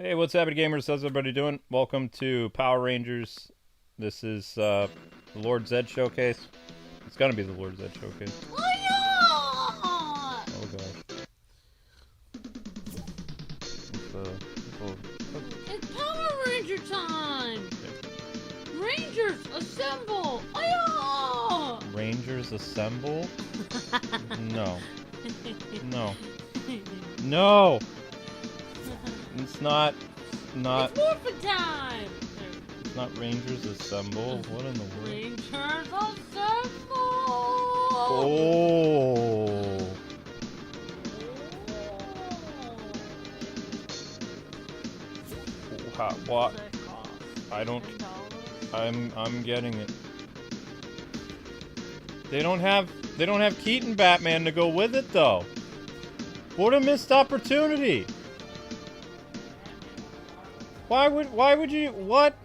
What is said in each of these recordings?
Hey, what's happening, gamers? How's everybody doing? Welcome to Power Rangers. This is the Lord Zedd showcase. It's gonna be the Lord Zedd showcase. Oh gosh. It's Power Ranger time! Rangers, assemble! Aya! Rangers assemble? No. No. No! It's not. It's morphin' time! It's not Rangers assemble. What in the world? Rangers assemble! Oh! What? I don't. I'm getting it. They don't have Keaton Batman to go with it though. What a missed opportunity. Why would you what?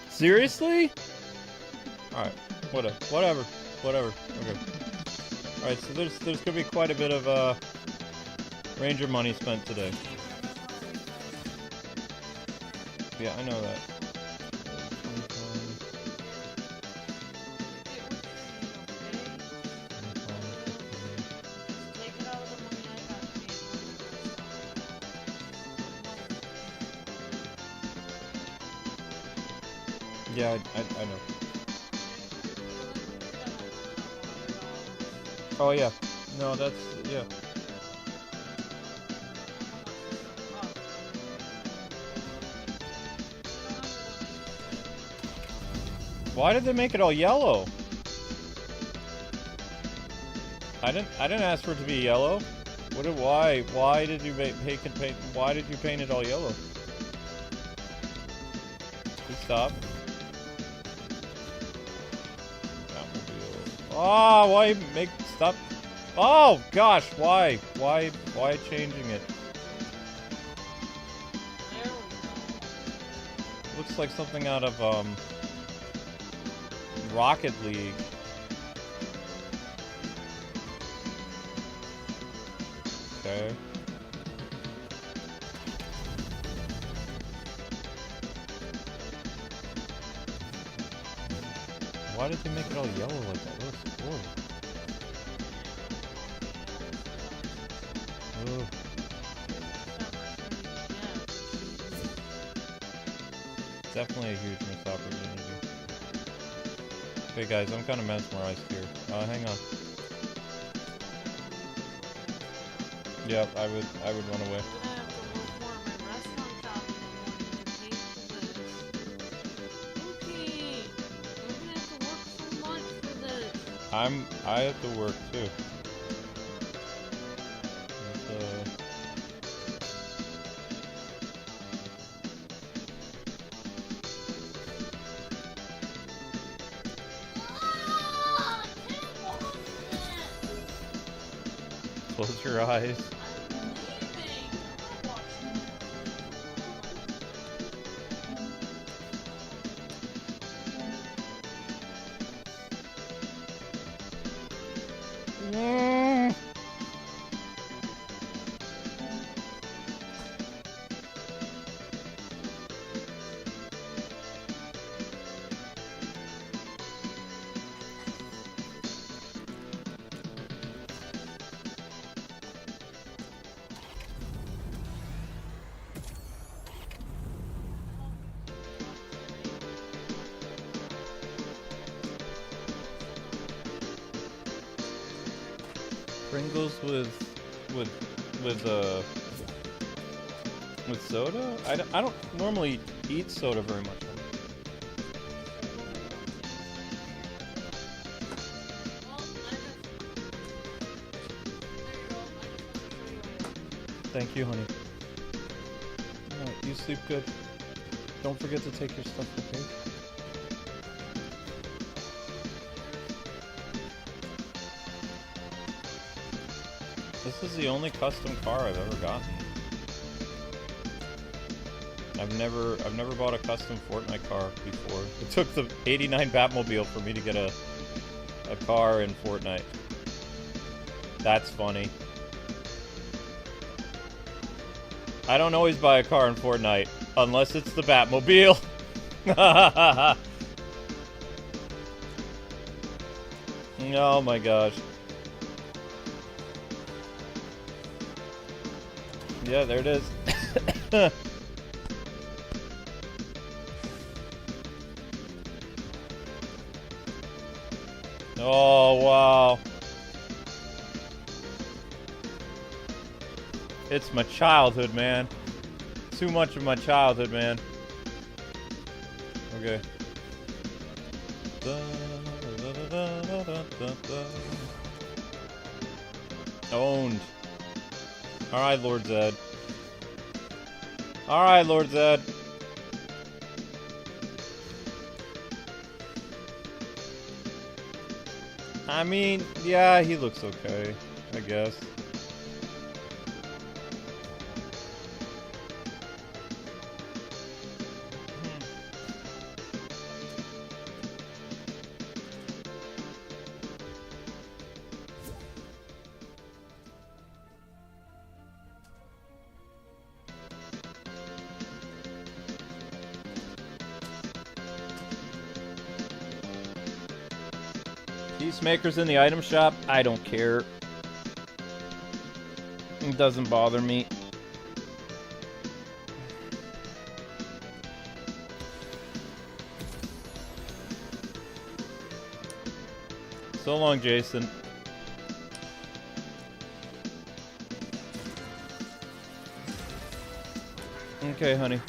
Seriously? Alright, whatever. Okay. Alright, so there's gonna be quite a bit of Ranger money spent today. Yeah, I know that. Yeah, I know. Oh yeah. No, that's yeah. Why did they make it all yellow? I didn't ask for it to be yellow. Why did you why did you paint it all yellow? Please stop. Oh, why stop? Oh gosh, why changing it? Looks like something out of Rocket League. Okay. Why did they make it all yellow like that? That was horrible. Ugh. Definitely a huge missed opportunity. Okay guys, I'm kind of mesmerized here. Hang on. Yep, I would run away. I have to work too. Close your eyes. Pringles with soda? I don't normally eat soda very much. Thank you, honey. Alright, you sleep good. Don't forget to take your stuff, okay? This is the only custom car I've ever gotten. I've never bought a custom Fortnite car before. It took the '89 Batmobile for me to get a car in Fortnite. That's funny. I don't always buy a car in Fortnite, unless it's the Batmobile. Oh my gosh. Yeah, there it is. Oh, wow. It's my childhood, man. Too much of my childhood, man. Okay. Owned. Alright, Lord Zedd. Alright, Lord Zedd. I mean, yeah, he looks okay, I guess. Peacemakers in the item shop? I don't care. It doesn't bother me. So long, Jason. Okay, honey.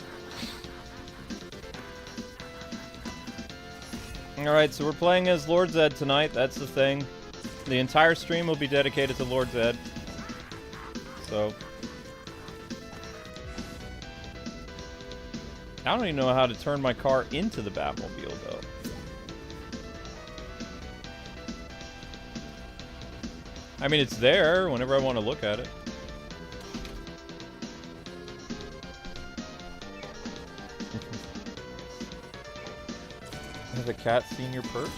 Alright, so we're playing as Lord Zedd tonight, that's the thing. The entire stream will be dedicated to Lord Zedd. So... I don't even know how to turn my car into the Batmobile, though. I mean, it's there whenever I want to look at it. Has a cat seen your purse?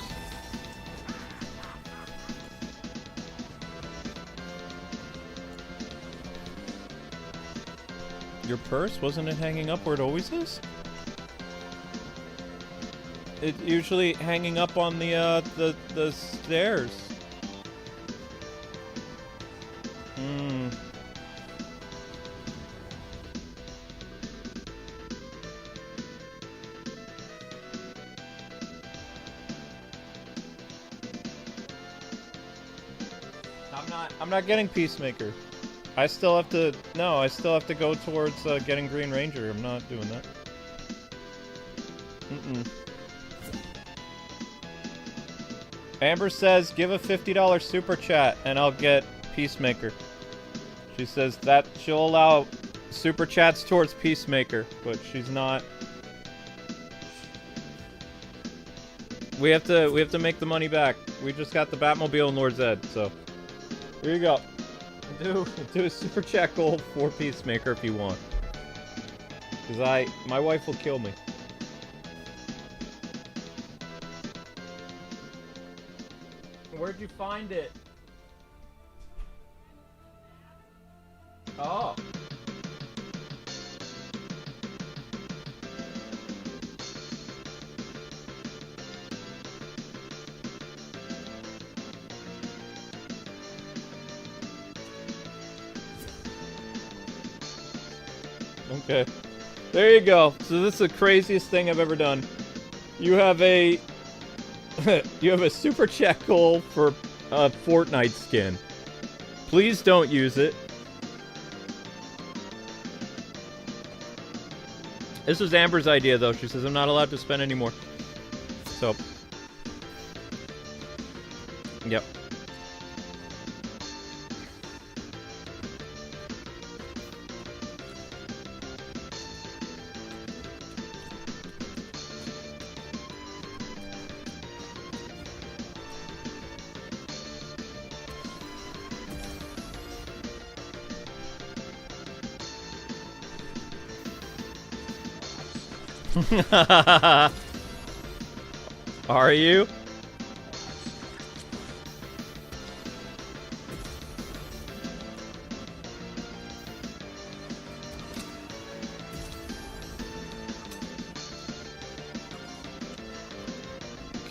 Your purse? Wasn't it hanging up where it always is? It's usually hanging up on the stairs. Hmm. I'm not getting Peacemaker. I still have to... No, I still have to go towards getting Green Ranger. I'm not doing that. Mm-mm. Amber says, give a $50 super chat and I'll get Peacemaker. She says that she'll allow super chats towards Peacemaker, but she's not... We have to make the money back. We just got the Batmobile and Lord Zedd, so... Here you go. Do a super chat goal for Peacemaker if you want. Because my wife will kill me. Where'd you find it? Oh. Okay. There you go. So this is the craziest thing I've ever done. You have a... you have a super chat goal for a Fortnite skin. Please don't use it. This was Amber's idea, though. She says I'm not allowed to spend any more. So... Yep. Are you?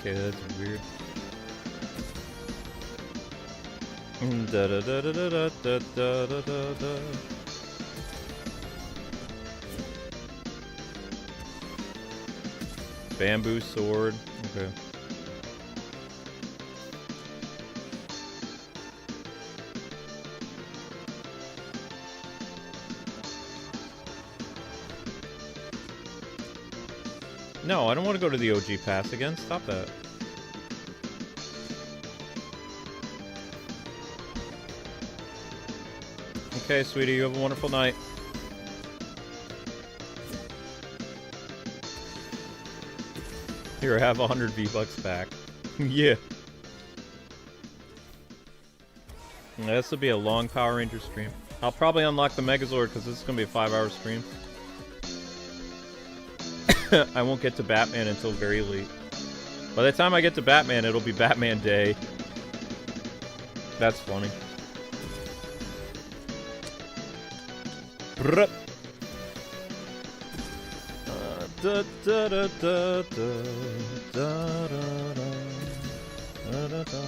Okay, that's weird. Da da da da da da da da da da. Bamboo sword. Okay. No, I don't want to go to the OG pass again. Stop that. Okay, sweetie, you have a wonderful night. Here, have 100 V-Bucks back. Yeah. This will be a long Power Ranger stream. I'll probably unlock the Megazord because this is going to be a 5-hour stream. I won't get to Batman until very late. By the time I get to Batman, it'll be Batman Day. That's funny. Da da da da da da da da da.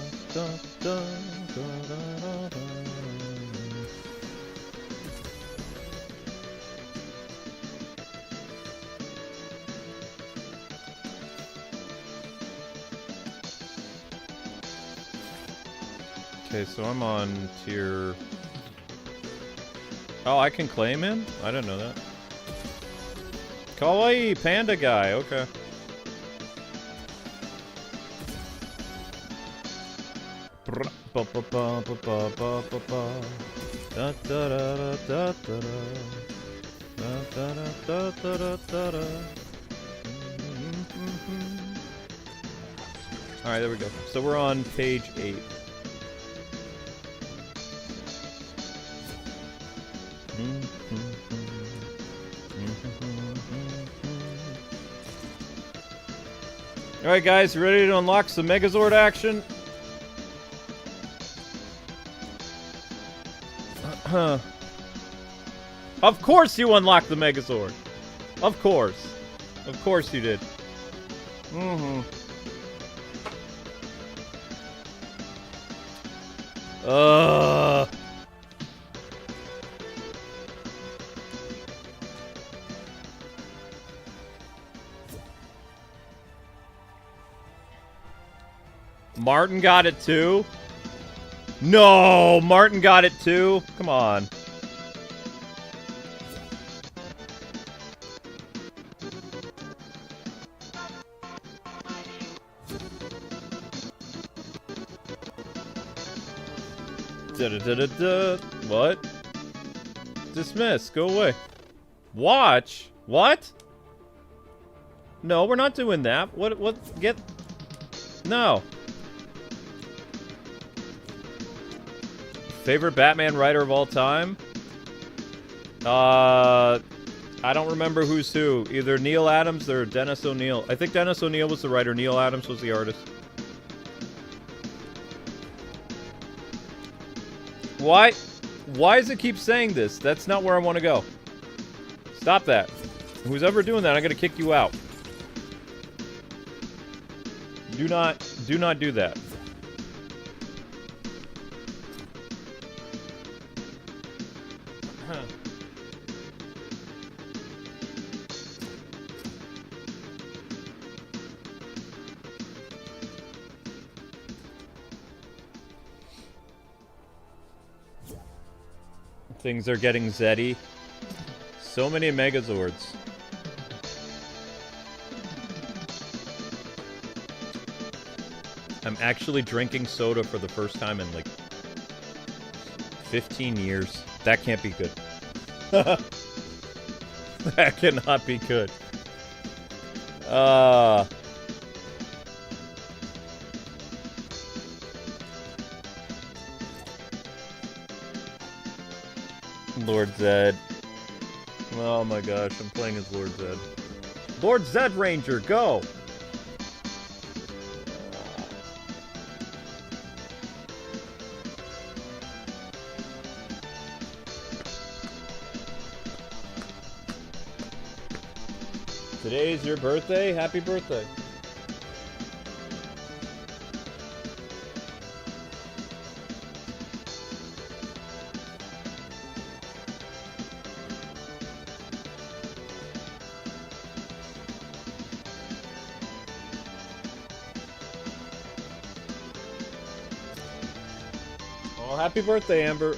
Okay, so I'm on tier... Oh, I can claim him? I didn't know that. Kawaii panda guy, okay. Alright, there we go. So we're on page 8. Alright guys, ready to unlock some Megazord action? Of course you unlocked the Megazord! Of course. Of course you did. Martin got it too? No, Martin got it too? Come on. Da-da-da-da-da. What? Dismiss. Go away. Watch? What? No, we're not doing that. What? Get... No. Favorite Batman writer of all time? I don't remember who's who. Either Neil Adams or Dennis O'Neil. I think Dennis O'Neil was the writer. Neil Adams was the artist. Why does it keep saying this? That's not where I want to go. Stop that. Who's ever doing that, I'm gonna kick you out. Do not do that. Things are getting Zeddy. So many Megazords. I'm actually drinking soda for the first time in like 15 years. That can't be good. That cannot be good. Lord Zedd. Oh my gosh, I'm playing as Lord Zedd. Lord Zedd Ranger, go! Today's your birthday? Happy birthday. Oh, happy birthday, Amber.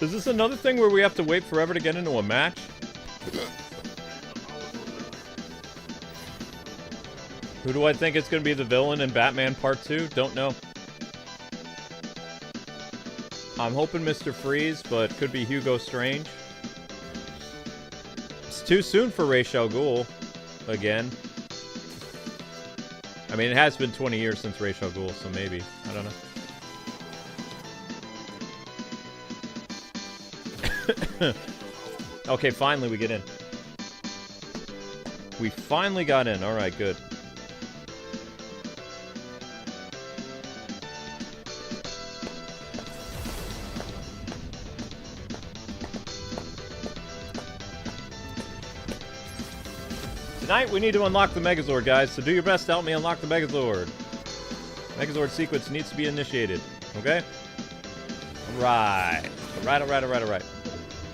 Is this another thing where we have to wait forever to get into a match? Who do I think is going to be the villain in Batman Part 2? Don't know. I'm hoping Mr. Freeze, but could be Hugo Strange. It's too soon for Ra's al Ghul. Again. I mean, it has been 20 years since Ra's al Ghul, so maybe. I don't know. Okay, finally we get in. We finally got in. Alright, good. Tonight we need to unlock the Megazord, guys, so do your best to help me unlock the Megazord. Megazord sequence needs to be initiated. Okay? Alright. Alright.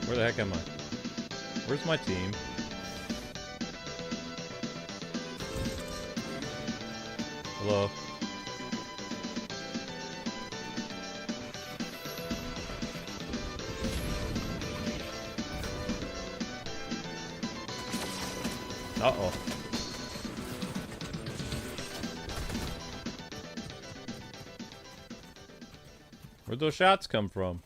Where the heck am I? Where's my team? Hello? Uh-oh. Where'd those shots come from?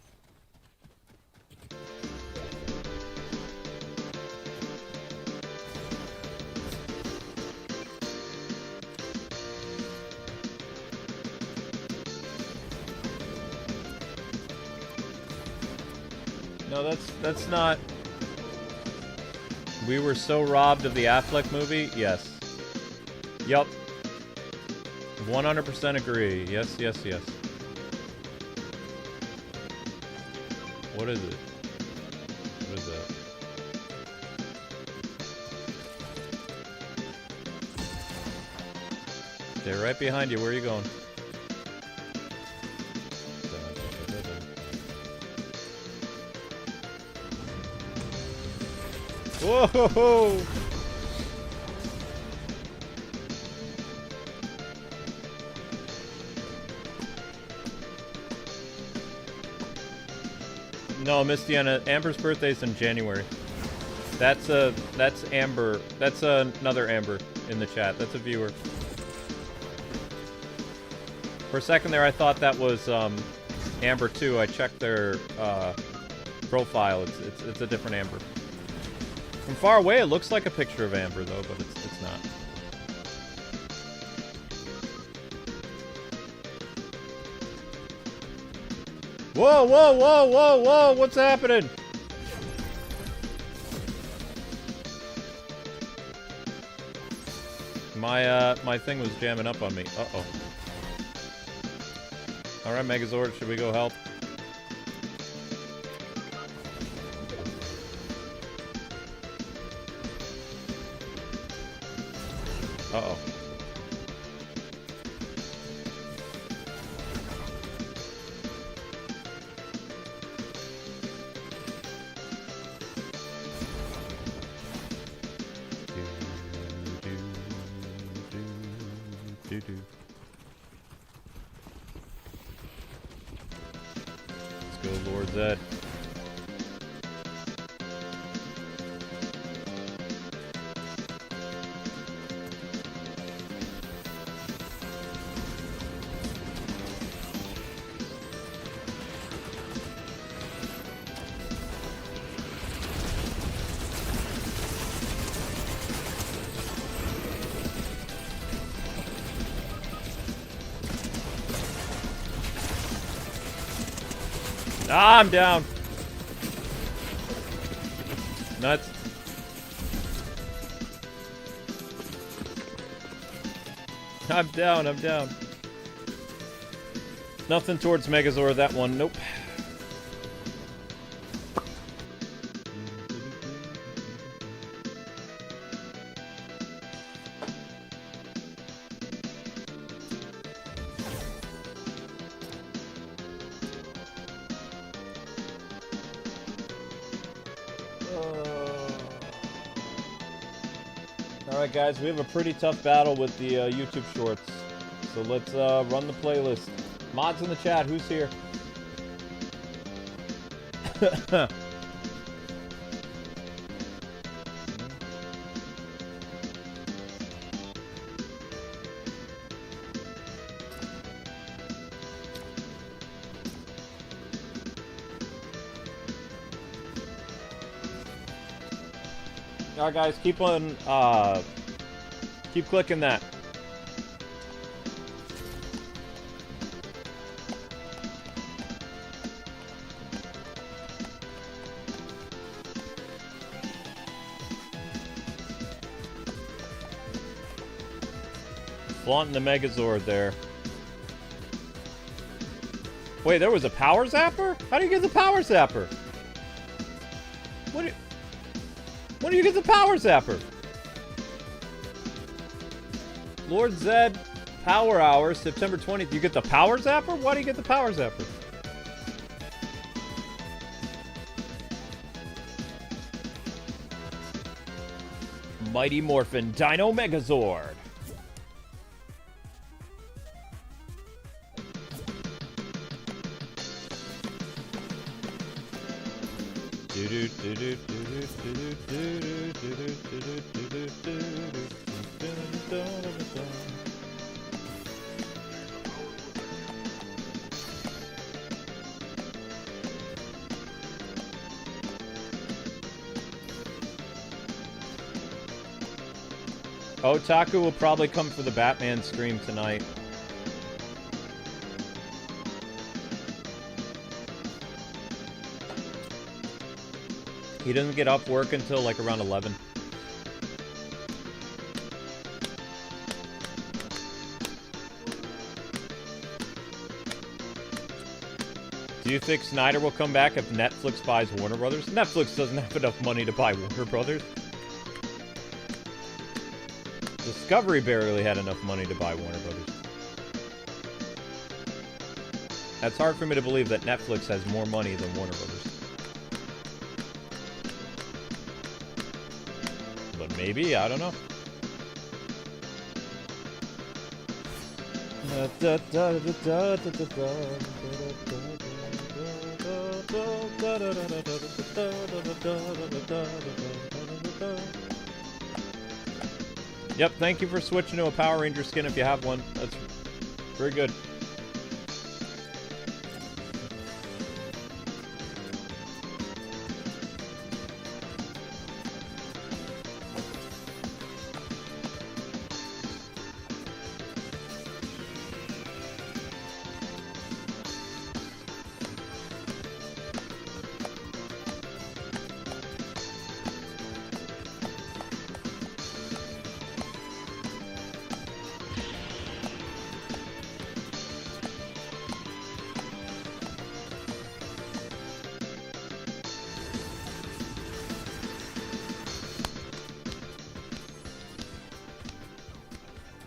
No, that's not... We were so robbed of the Affleck movie? Yes. Yup. 100% agree. Yes. What is it? What is that? They're right behind you. Where are you going? Whoa! No, Miss Deanna, Amber's birthday's in January. That's Amber. That's another Amber in the chat. That's a viewer. For a second there, I thought that was Amber too. I checked their profile. It's a different Amber. From far away, it looks like a picture of Amber, though, but it's not. Whoa! What's happening? My thing was jamming up on me. Uh-oh. Alright, Megazord, should we go help? Uh-oh. Let's go, Lord Zedd. Ah, I'm down. Nuts. I'm down. Nothing towards Megazord, that one. Nope. Alright guys, we have a pretty tough battle with the YouTube shorts. So let's run the playlist. Mods in the chat, who's here? Alright guys, keep on, keep clicking that. Flaunting the Megazord there. Wait, there was a power zapper? How do you get the power zapper? When do you get the power zapper? Lord Zedd, Power Hour, September 20th. You get the power zapper? Why do you get the power zapper? Mighty Morphin Dino Megazord. Otaku will probably come for the Batman stream tonight. He doesn't get off work until like around 11. Do you think Snyder will come back if Netflix buys Warner Brothers? Netflix doesn't have enough money to buy Warner Brothers. Discovery barely had enough money to buy Warner Brothers. That's hard for me to believe that Netflix has more money than Warner Brothers. But maybe, I don't know. Yep, thank you for switching to a Power Ranger skin if you have one. That's very good.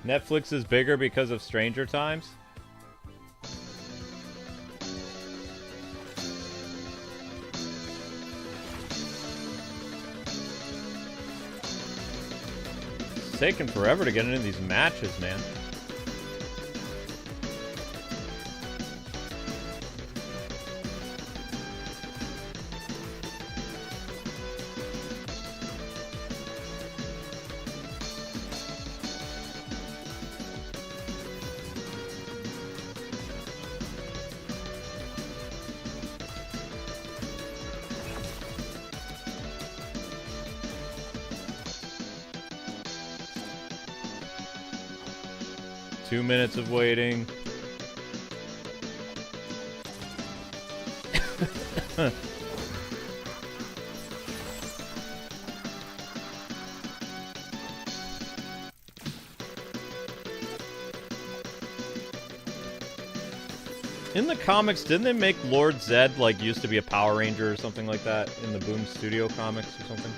Netflix is bigger because of Stranger Times? It's taking forever to get into these matches, man. Two minutes of waiting. In the comics, didn't they make Lord Zedd, like, used to be a Power Ranger or something like that in the Boom Studio comics or something?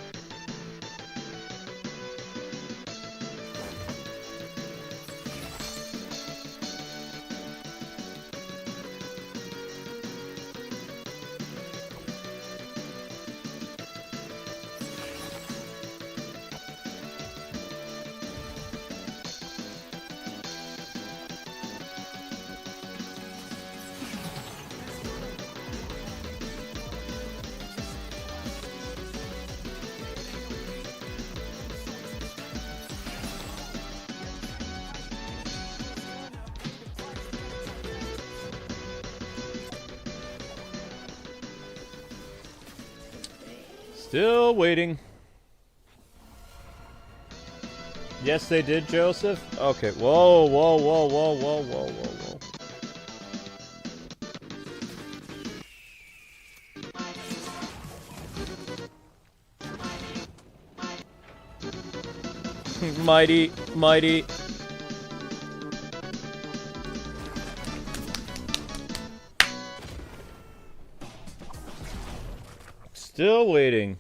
Still waiting. Yes, they did, Joseph? Okay. Whoa, whoa, whoa, whoa, whoa, whoa, whoa, whoa. Mighty, mighty. Still waiting.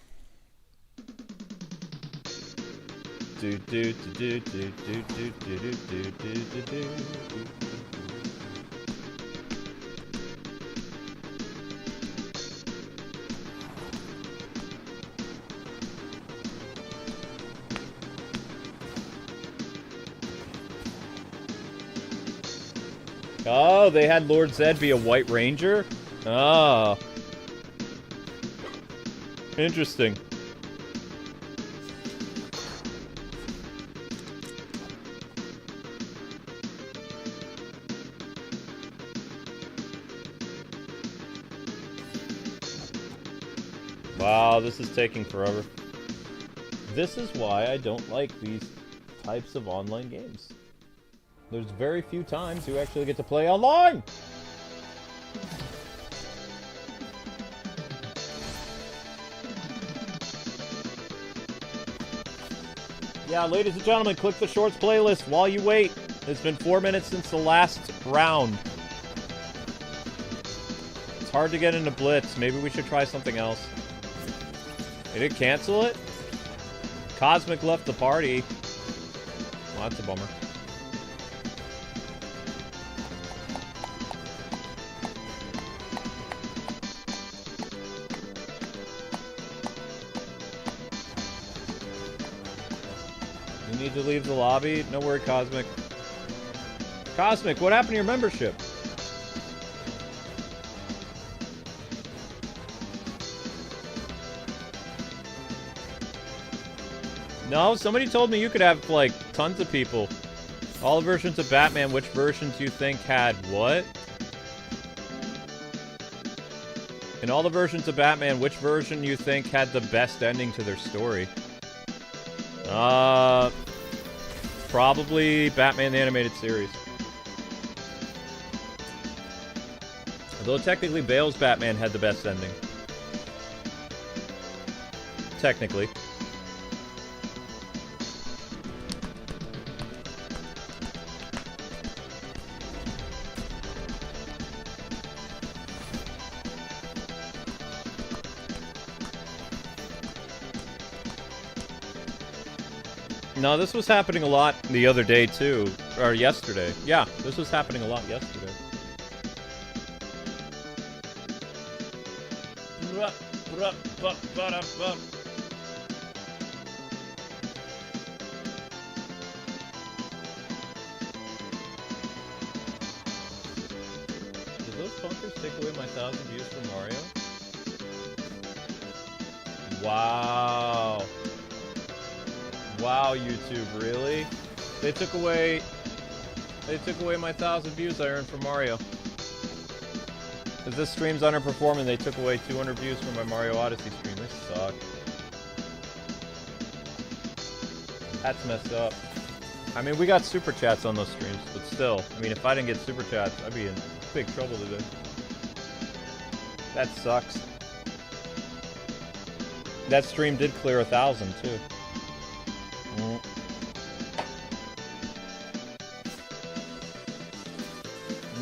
Do do do do do do do do do do do. Oh, they had Lord Zedd be a White Ranger? Oh. Interesting. Wow, this is taking forever. This is why I don't like these types of online games. There's very few times you actually get to play online! Yeah, ladies and gentlemen, click the Shorts playlist while you wait. It's been 4 minutes since the last round. It's hard to get into Blitz. Maybe we should try something else. They didn't cancel it? Cosmic left the party. Well, that's a bummer. You need to leave the lobby? No worry, Cosmic. Cosmic, what happened to your membership? No, somebody told me you could have, like, tons of people. All the versions of Batman, which versions you think had what? In all the versions of Batman, which version you think had the best ending to their story? Probably Batman the Animated Series. Although technically Bale's Batman had the best ending. Technically. No, this was happening a lot the other day, too. Or yesterday. Yeah, this was happening a lot yesterday. Did those bunkers take away my 1,000 views from Mario? Wow. Wow, YouTube, really? They took away my 1,000 views I earned from Mario. Because this stream's underperforming, they took away 200 views from my Mario Odyssey stream. This sucks. That's messed up. I mean, we got super chats on those streams, but still. I mean, if I didn't get super chats, I'd be in big trouble today. That sucks. That stream did clear 1,000, too.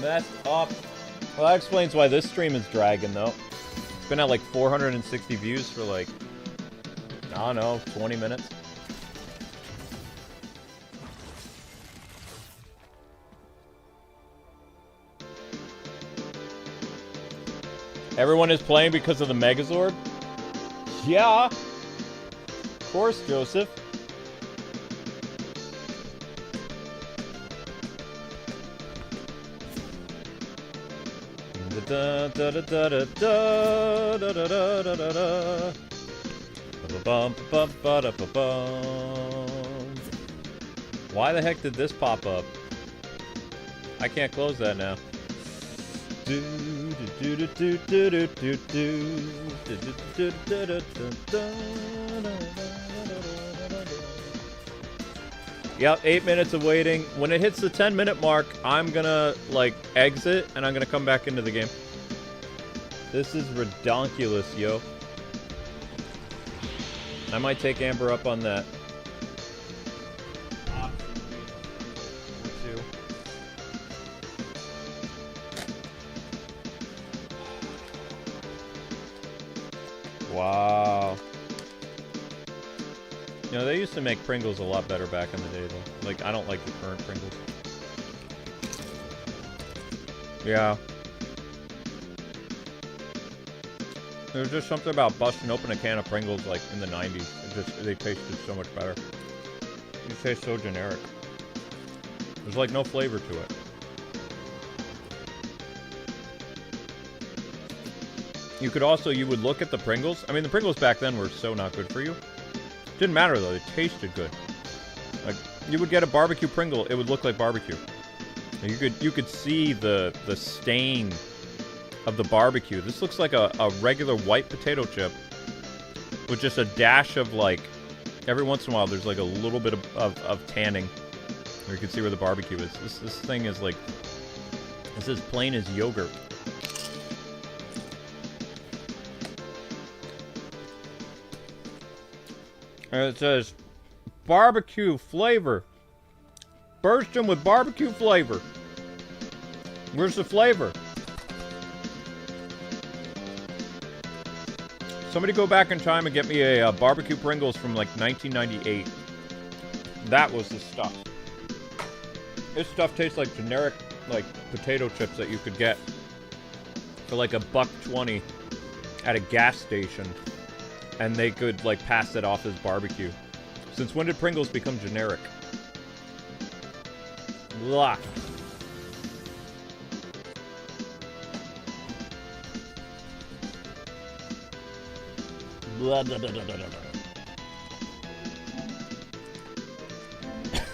Messed up. Well, that explains why this stream is dragging, though. It's been at like 460 views for like, I don't know, 20 minutes. Everyone is playing because of the Megazord? Yeah. Of course, Joseph. Da da da da da da da da da da da da. Ba ba ba da ba bum. Why the heck did this pop up? I can't close that now. Yep, 8 minutes of waiting. When it hits the 10-minute mark, I'm gonna, like, exit, and I'm gonna come back into the game. This is redonkulous, yo. I might take Amber up on that. Wow. You know, they used to make Pringles a lot better back in the day, though. Like, I don't like the current Pringles. Yeah. There's just something about busting open a can of Pringles, like, in the 90s. They tasted so much better. They taste so generic. There's, like, no flavor to it. You could also, you would look at the Pringles. I mean, the Pringles back then were so not good for you. Didn't matter, though. They tasted good. Like, you would get a barbecue Pringle, it would look like barbecue. You could see the stain of the barbecue. This looks like a regular white potato chip with just a dash of, like, every once in a while there's like a little bit of tanning where you can see where the barbecue is. This thing is like, it's as plain as yogurt. And it says barbecue flavor. Burst them with barbecue flavor. Where's the flavor? Somebody go back in time and get me a barbecue Pringles from like 1998. That was the stuff. This stuff tastes like generic, like, potato chips that you could get for like $1.20 at a gas station. And they could, like, pass it off as barbecue. Since when did Pringles become generic? Blah. Blah, blah, blah, blah, blah,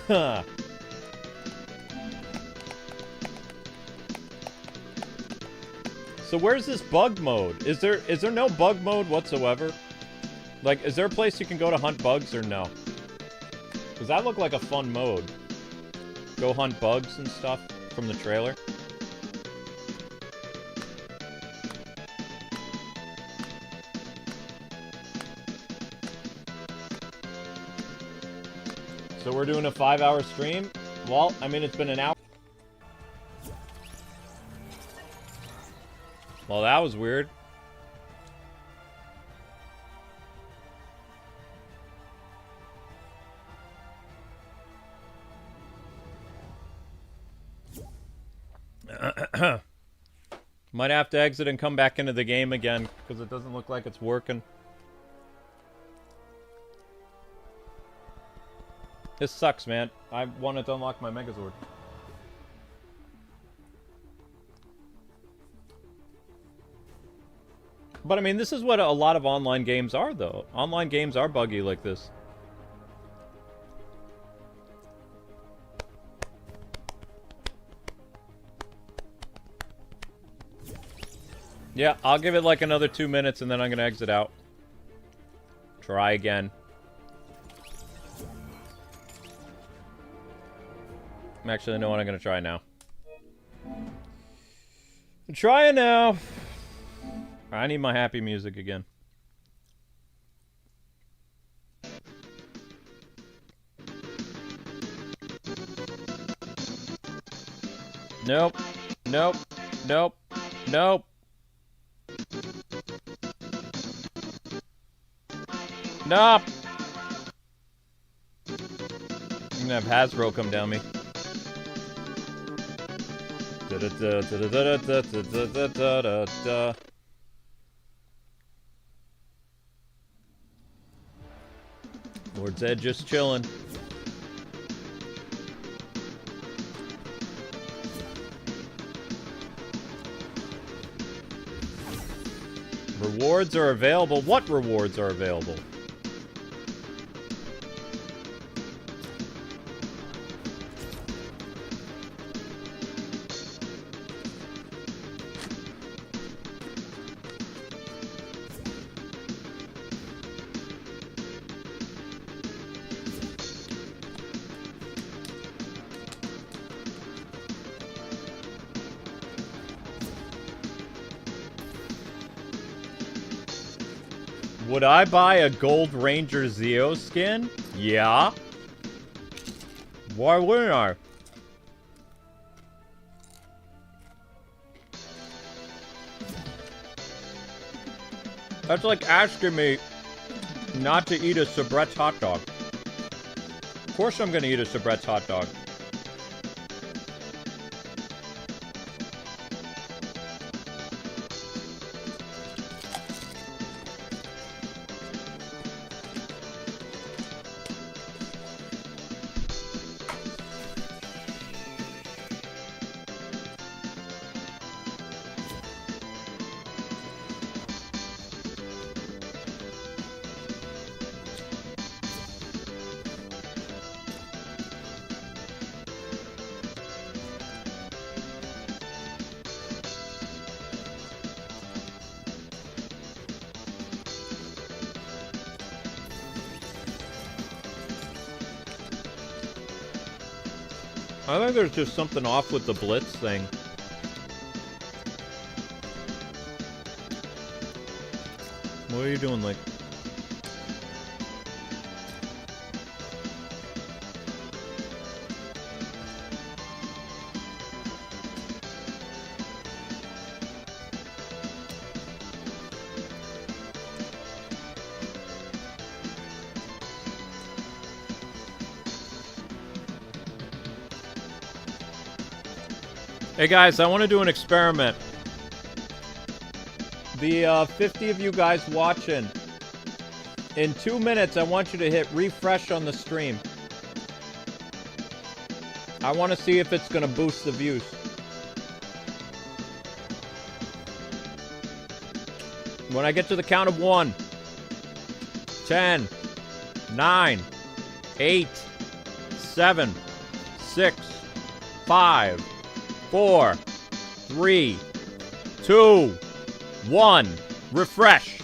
blah. So where's this bug mode? Is there no bug mode whatsoever? Like, is there a place you can go to hunt bugs or no? Does that look like a fun mode? Go hunt bugs and stuff from the trailer? So we're doing a 5-hour stream? Well, I mean, it's been an hour. Well, that was weird. Might have to exit and come back into the game again, because it doesn't look like it's working. This sucks, man. I wanted to unlock my Megazord. But I mean, this is what a lot of online games are, though. Online games are buggy like this. Yeah, I'll give it like another 2 minutes and then I'm gonna exit out. Try again. Actually, I know what I'm gonna try now. I'm trying now. I need my happy music again. Nope. Nope. Nope. Nope. Nope. I'm gonna have Hasbro come down me. Lord Zedd just chilling. Rewards are available. What rewards are available? Would I buy a Gold Ranger Zeo skin? Yeah. Why wouldn't I? That's like asking me not to eat a Sabret's hot dog. Of course I'm gonna eat a Sabret's hot dog. I think there's just something off with the Blitz thing. What are you doing, like? Hey guys, I want to do an experiment. The 50 of you guys watching, in 2 minutes I want you to hit refresh on the stream. I want to see if it's going to boost the views. When I get to the count of 1, 10, 9, 8, 7, 6, 5, 4, 3, 2, 1. Refresh.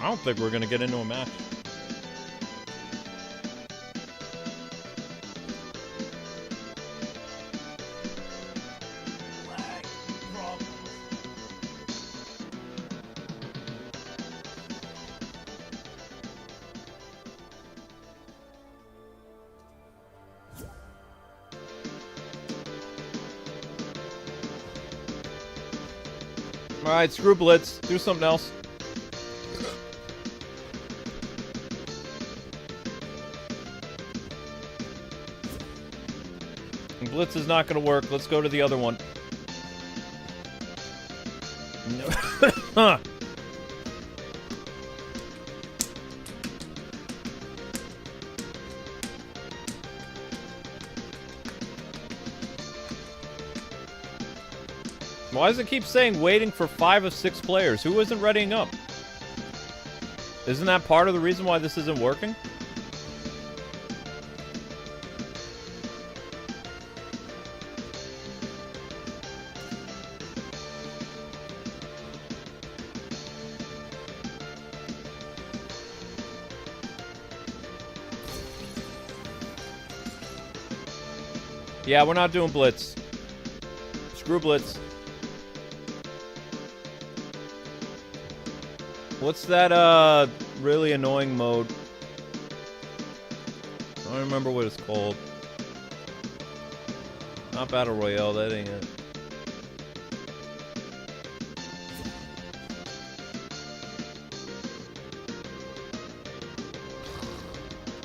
I don't think we're gonna get into a match. Alright, screw Blitz. Do something else. Blitz is not going to work. Let's go to the other one. Huh. Why does it keep saying waiting for 5 of 6 players? Who isn't readying up? Isn't that part of the reason why this isn't working? Yeah, we're not doing Blitz. Screw Blitz. What's that, really annoying mode? I don't remember what it's called. Not Battle Royale, that ain't it.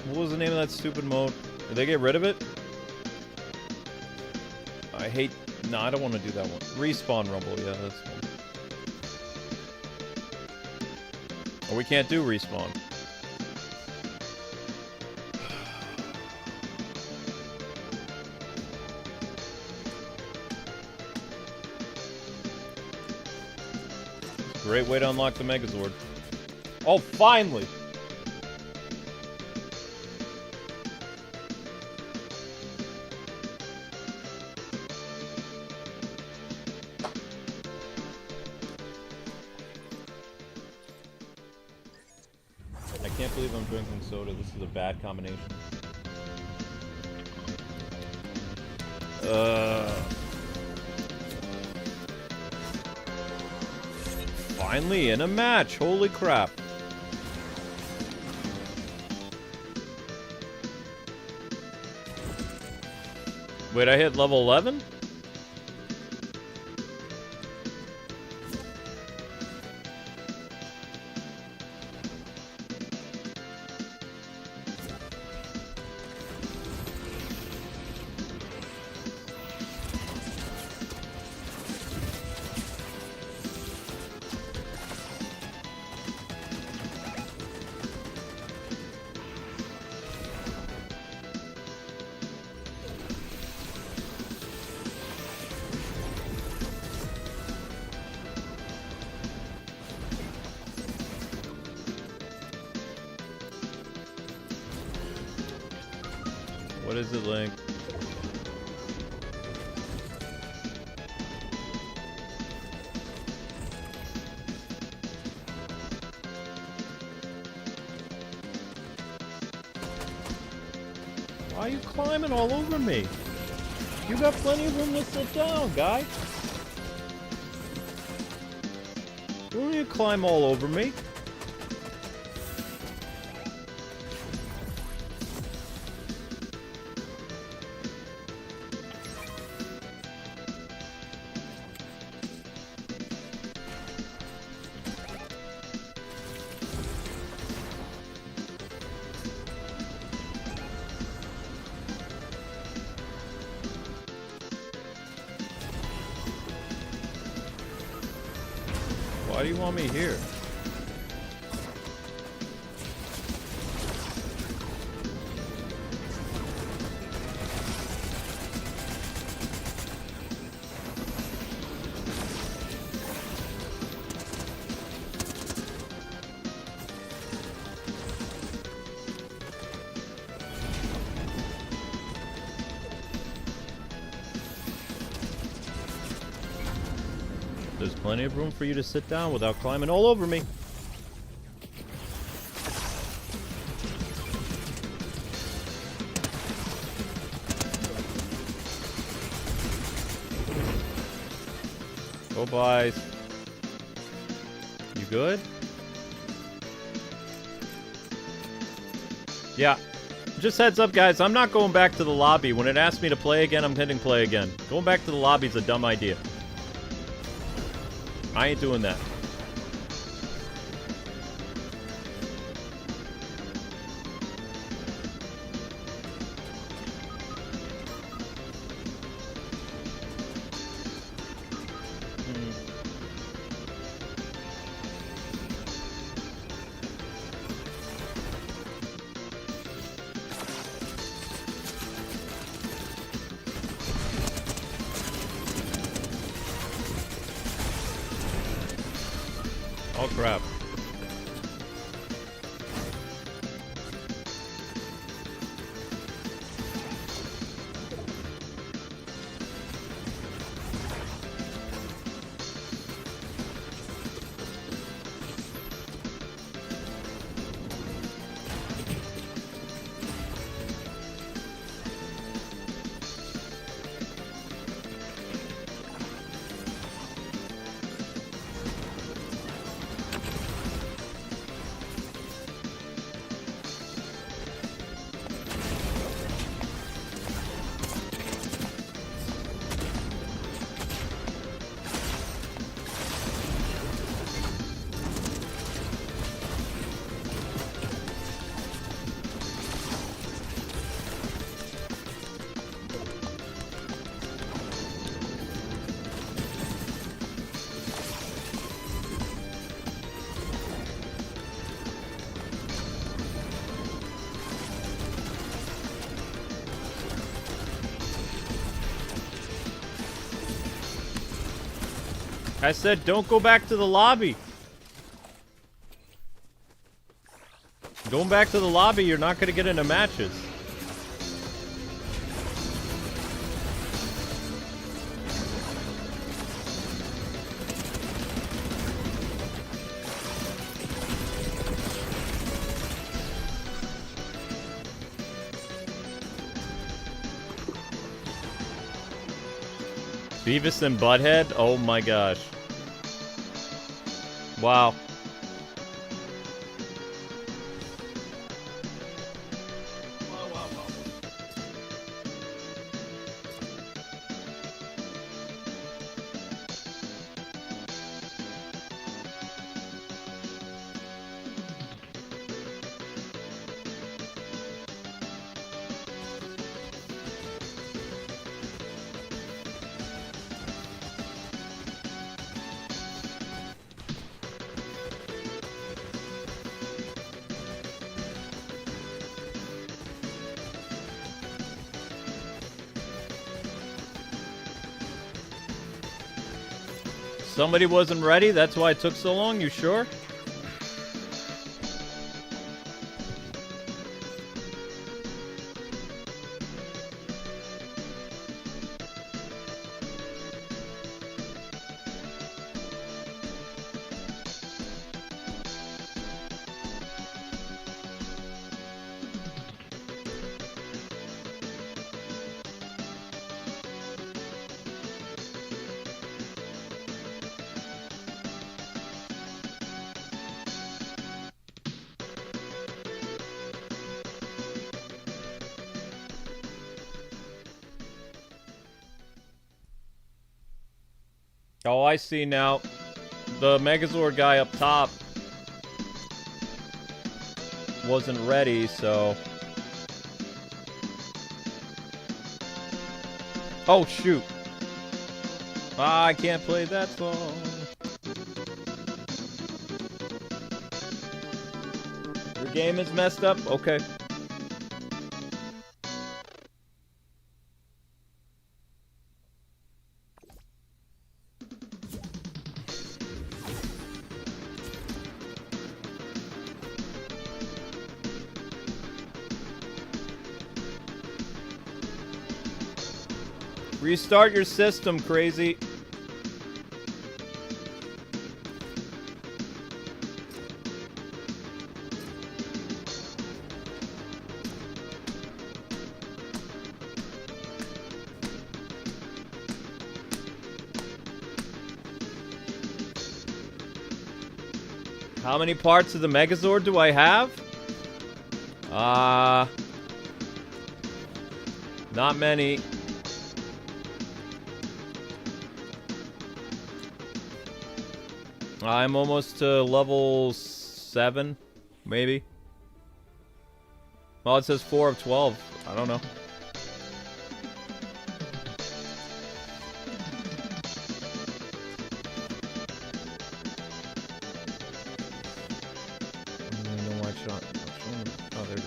What was the name of that stupid mode? Did they get rid of it? I hate... No, I don't want to do that one. Respawn Rumble, yeah, that's one. Or we can't do respawn. Great way to unlock the Megazord. Oh, finally! I can't believe I'm drinking soda. This is a bad combination. Finally in a match. Holy crap. Wait, I hit level 11? What is it, Link? Why are you climbing all over me? You got plenty of room to sit down, guy. You don't need to climb all over me. Why do you want me here? There's plenty of room for you to sit down without climbing all over me. Go buys. You good? Yeah. Just heads up, guys. I'm not going back to the lobby. When it asks me to play again, I'm hitting play again. Going back to the lobby is a dumb idea. I ain't doing that. Oh crap. I said don't go back to the lobby. Going back to the lobby, you're not going to get into matches. Beavis and Butthead? Oh my gosh. Wow. Somebody wasn't ready? That's why it took so long? You sure? Oh, I see now. The Megazord guy up top wasn't ready, so... Oh, shoot. Ah, I can't play that song. Your game is messed up? Okay. Restart your system, crazy. How many parts of the Megazord do I have? Not many. I'm almost to level 7, maybe. Well, it says 4 of 12. I don't know. Oh, there it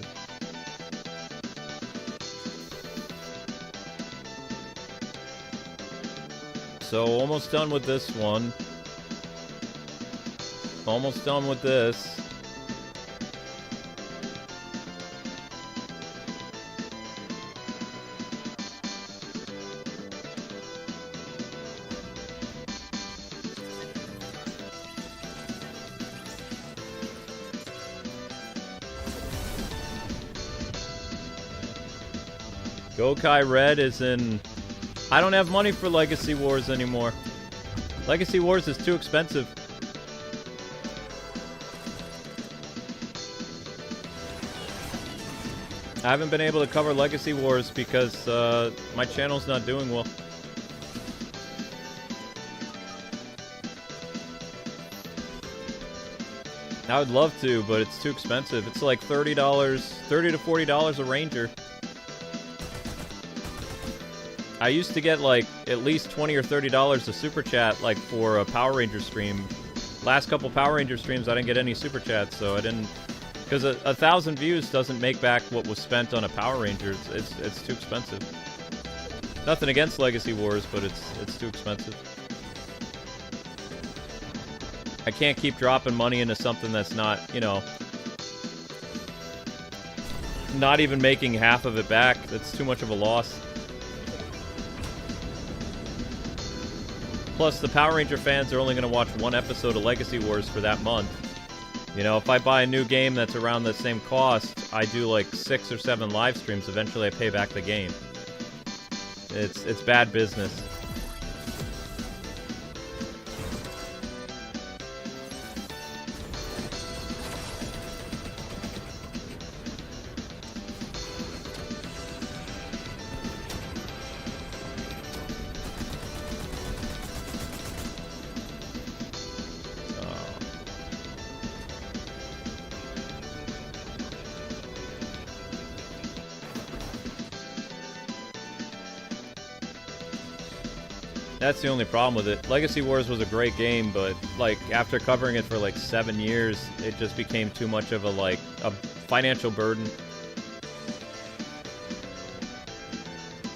is. So, almost done with this one. Almost done with this. Gokai Red is in... I don't have money for Legacy Wars anymore. Legacy Wars is too expensive. I haven't been able to cover Legacy Wars because my channel's not doing well. I would love to, but it's too expensive. It's like $30, $30 to $40 a Ranger. I used to get like at least $20 or $30 a super chat, like for a Power Ranger stream. Last couple Power Ranger streams, I didn't get any super chats, so I didn't. Because 1,000 views doesn't make back what was spent on a Power Ranger. It's too expensive. Nothing against Legacy Wars, but it's too expensive. I can't keep dropping money into something that's not, you know, not even making half of it back. That's too much of a loss. Plus, the Power Ranger fans are only going to watch one episode of Legacy Wars for that month. You know, if I buy a new game that's around the same cost, I do like 6 or 7 live streams. Eventually, I pay back the game. It's bad business. That's the only problem with it. Legacy Wars was a great game, but, like, after covering it for, like, 7 years, it just became too much of a, like, a financial burden.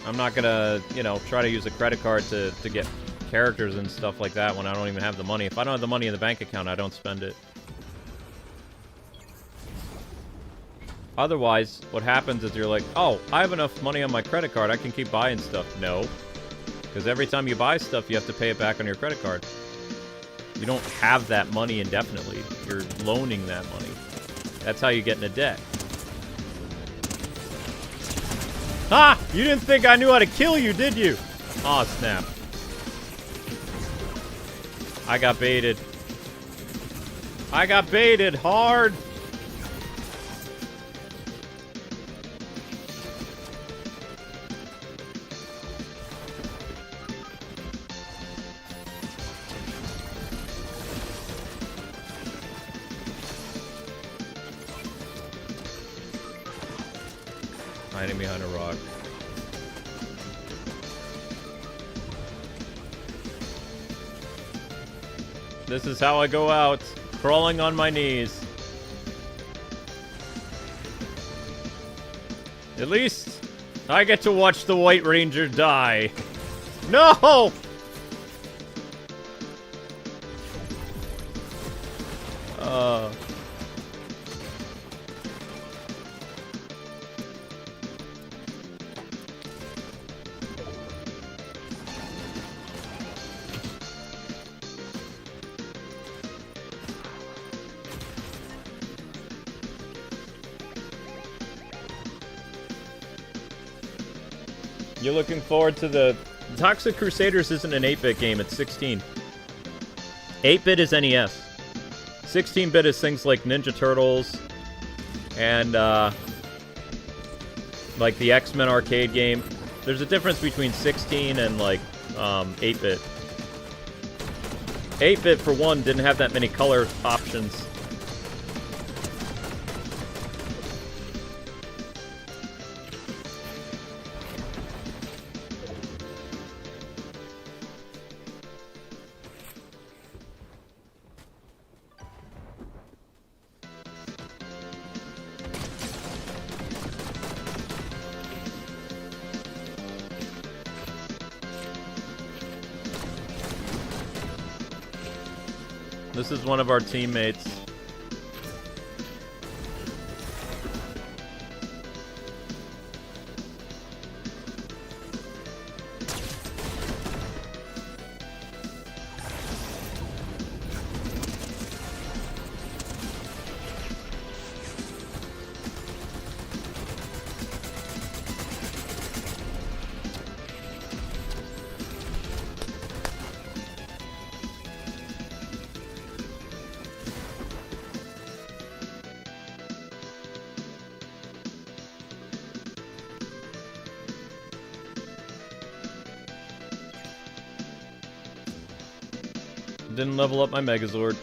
I'm not gonna, you know, try to use a credit card to get characters and stuff like that when I don't even have the money. If I don't have the money in the bank account, I don't spend it. Otherwise, what happens is you're like, oh, I have enough money on my credit card, I can keep buying stuff. No. Because every time you buy stuff, you have to pay it back on your credit card. You don't have that money indefinitely. You're loaning that money. That's how you get into debt. Ah! You didn't think I knew how to kill you, did you? Aw, snap. I got baited. I got baited hard! Hiding behind a rock. This is how I go out, crawling on my knees. At least I get to watch the White Ranger die. No! You're looking forward to the... Toxic Crusaders isn't an 8-bit game, it's 16. 8-bit is NES. 16-bit is things like Ninja Turtles and, like the X-Men arcade game. There's a difference between 16 and, like, 8-bit. 8-bit, for one, didn't have that many color options. This is one of our teammates. Didn't level up my Megazord.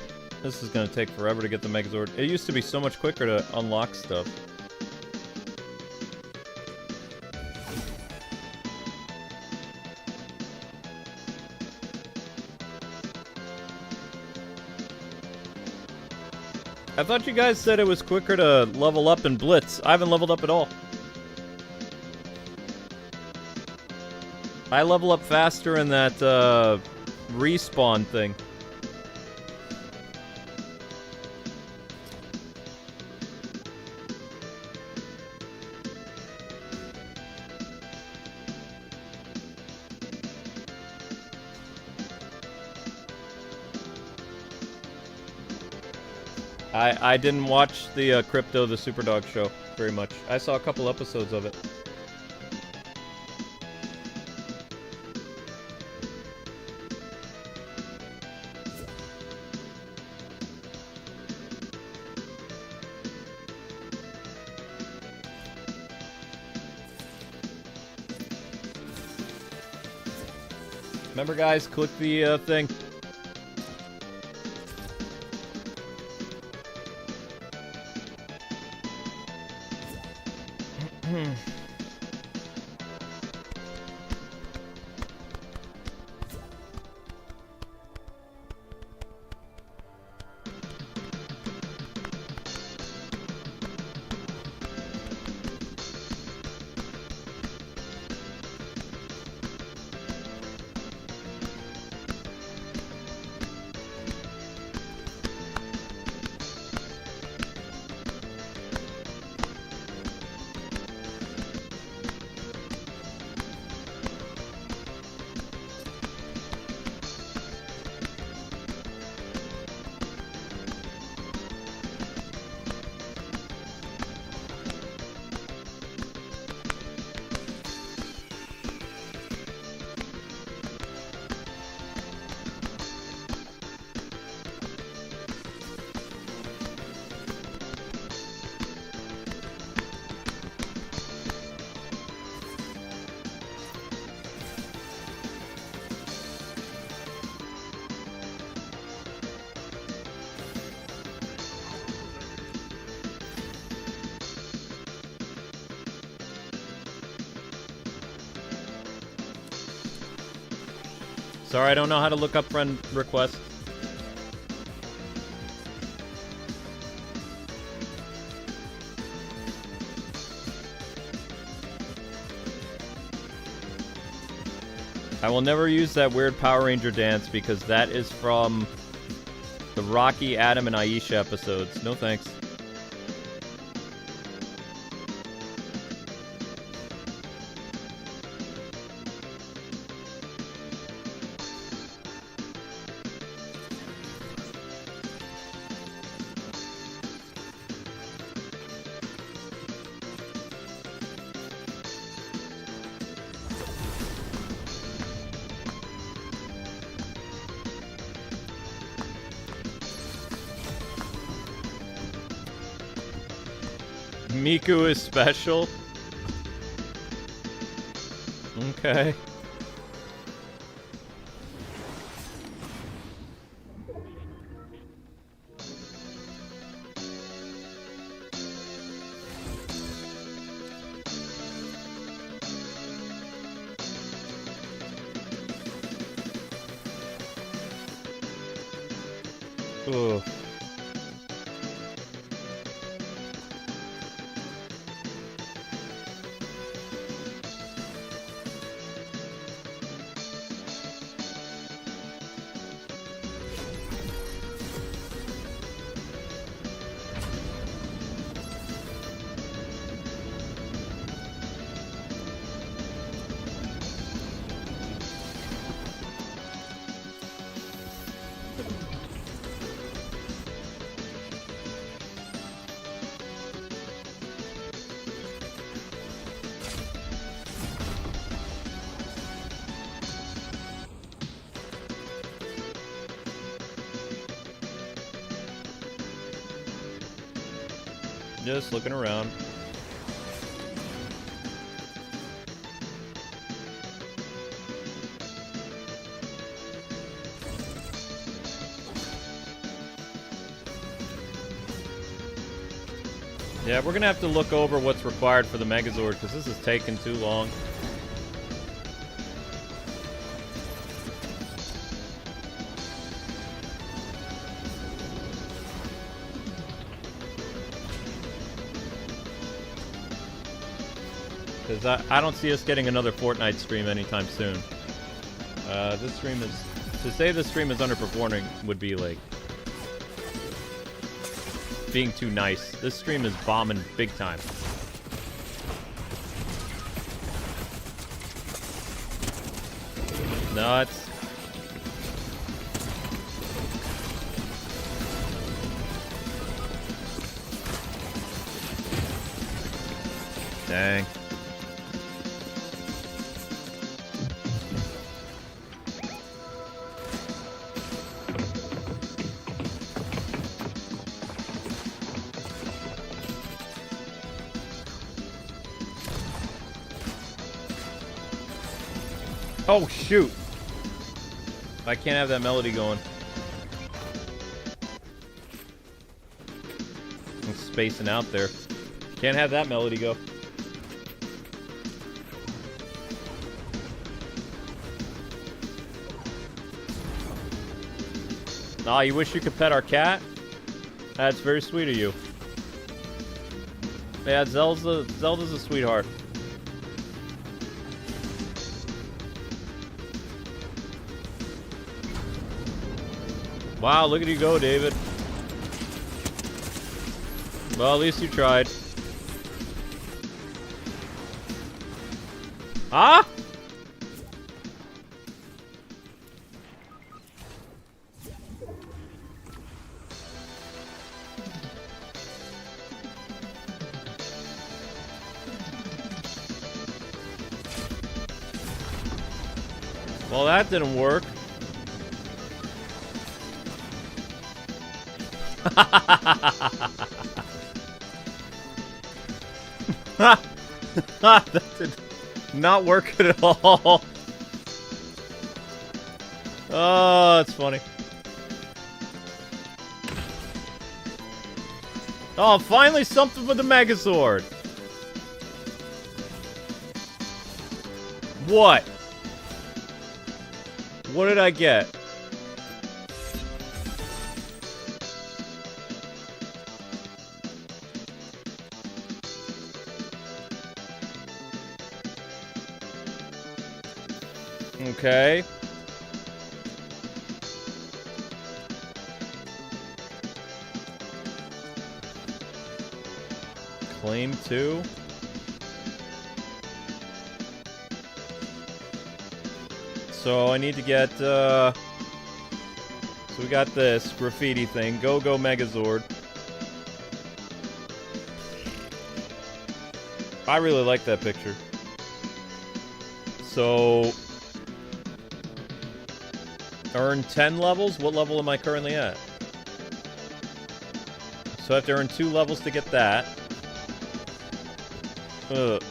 This is gonna take forever to get the Megazord. It used to be so much quicker to unlock stuff. I thought you guys said it was quicker to level up in Blitz. I haven't leveled up at all. I level up faster in that, respawn thing. I didn't watch the Crypto the Superdog show very much. I saw a couple episodes of it. Remember, guys, click the thing. Sorry, I don't know how to look up friend requests. I will never use that weird Power Ranger dance because that is from the Rocky, Adam, and Aisha episodes. No thanks. Miku is special? Okay. Ugh. Just looking around. Yeah, we're gonna have to look over what's required for the Megazord because this is taking too long. Because I don't see us getting another Fortnite stream anytime soon. This stream is... To say this stream is underperforming would be, like... being too nice. This stream is bombing big time. No, it's... Dang. Oh, shoot. I can't have that melody going. I'm spacing out there. Can't have that melody go. Aw, you wish you could pet our cat? That's very sweet of you. Yeah, Zelda's a sweetheart. Wow, look at you go, David. Well, at least you tried. Huh? Well, that didn't work. That did not work at all. Oh, that's funny. Oh, finally something with the Megazord. What? What did I get? Okay. Claim 2. So I need to get, so we got this graffiti thing. Go Megazord. I really like that picture. So earn 10 levels? What level am I currently at? So I have to earn 2 levels to get that. Ugh.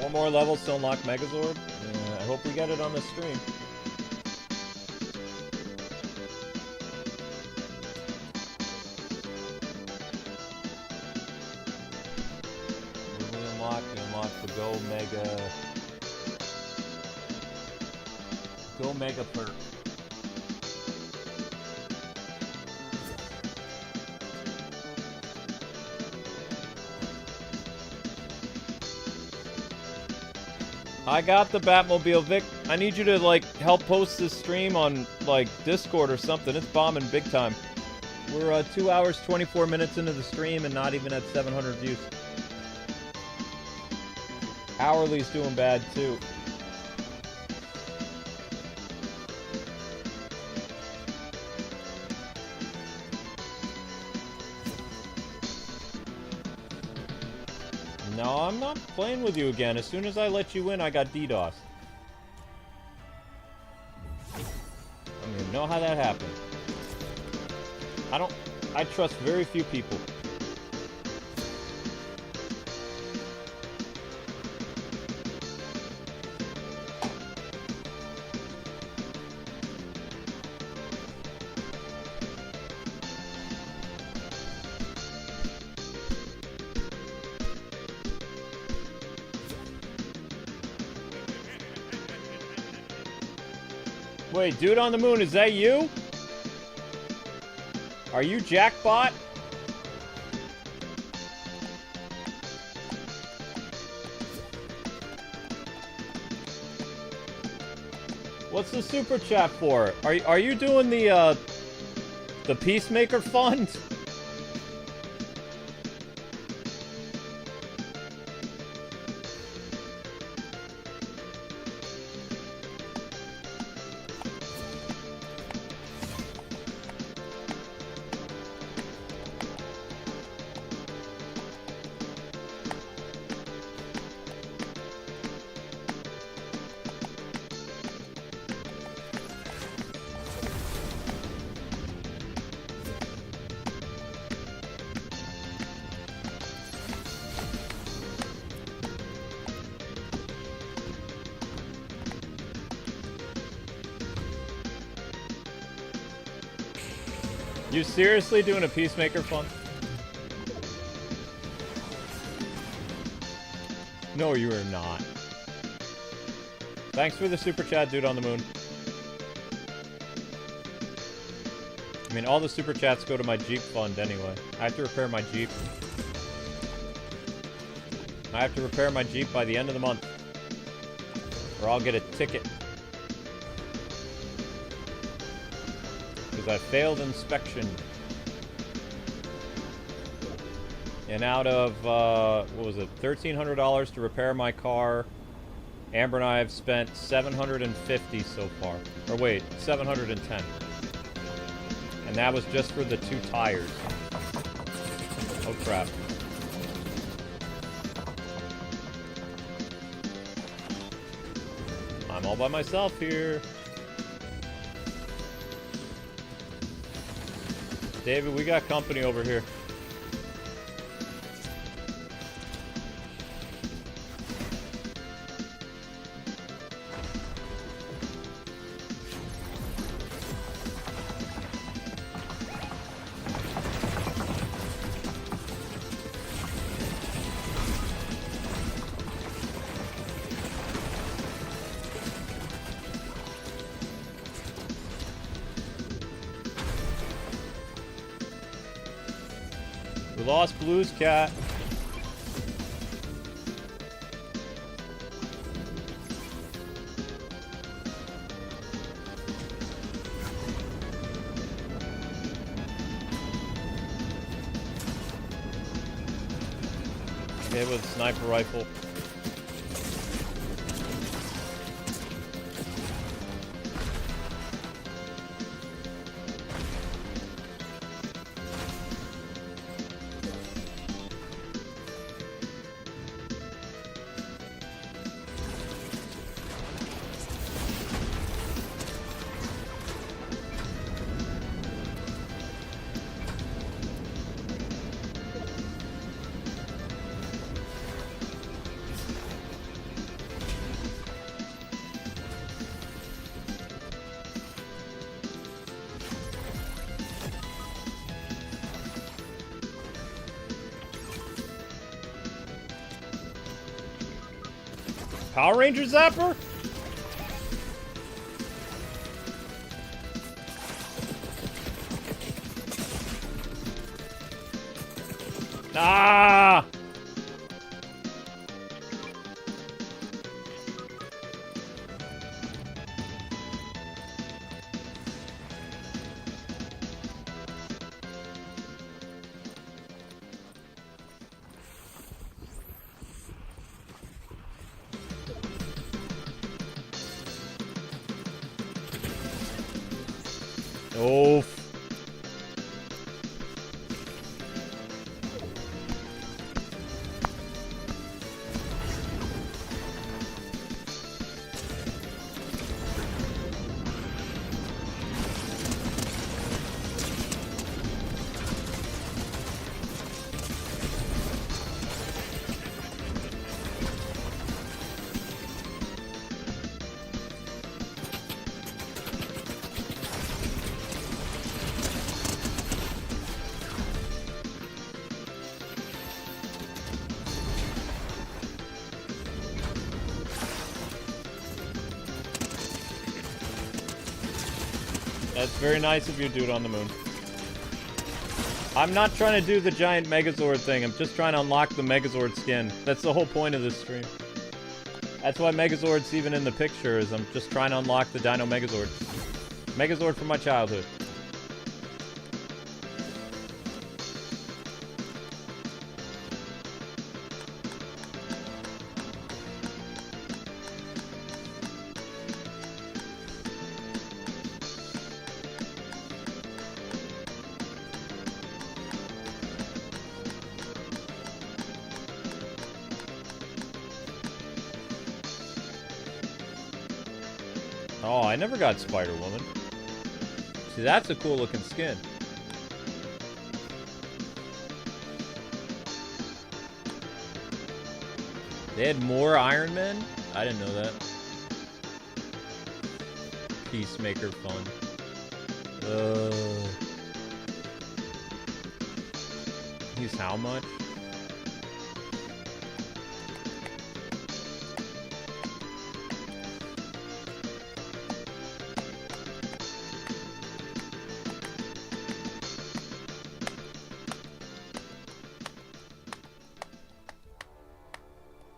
Four more levels to unlock Megazord? I hope we get it on the stream. We unlock the Go Mega perk. I got the Batmobile. Vic, I need you to, like, help post this stream on, like, Discord or something. It's bombing big time. We're 2 hours, 24 minutes into the stream and not even at 700 views. Hourly's doing bad, too. No, I'm not playing with you again. As soon as I let you in, I got DDoS. I don't even know how that happened. I trust very few people. Wait, dude on the moon, is that you? Are you Jackbot? What's the super chat for? Are you doing the Peacemaker Fund? You seriously doing a Peacemaker fun? No, you are not. Thanks for the super chat, dude on the moon. I mean, all the super chats go to my Jeep fund anyway. I have to repair my Jeep. I have to repair my Jeep by the end of the month. Or I'll get a ticket. Because I failed inspection. And out of, what was it, $1,300 to repair my car, Amber and I have spent $750 so far. Or wait, $710. And that was just for the 2 tires. Oh crap. I'm all by myself here. David, we got company over here. We lost Blue's cat. Okay, with a sniper rifle. Power Ranger Zapper? Ah! Oh. That's very nice of you, dude on the moon. I'm not trying to do the giant Megazord thing. I'm just trying to unlock the Megazord skin. That's the whole point of this stream. That's why Megazord's even in the picture, is I'm just trying to unlock the Dino Megazord. Megazord from my childhood. Oh, I never got Spider-Woman. See, that's a cool looking skin. They had more Iron Men? I didn't know that. Peacemaker fun. He's how much?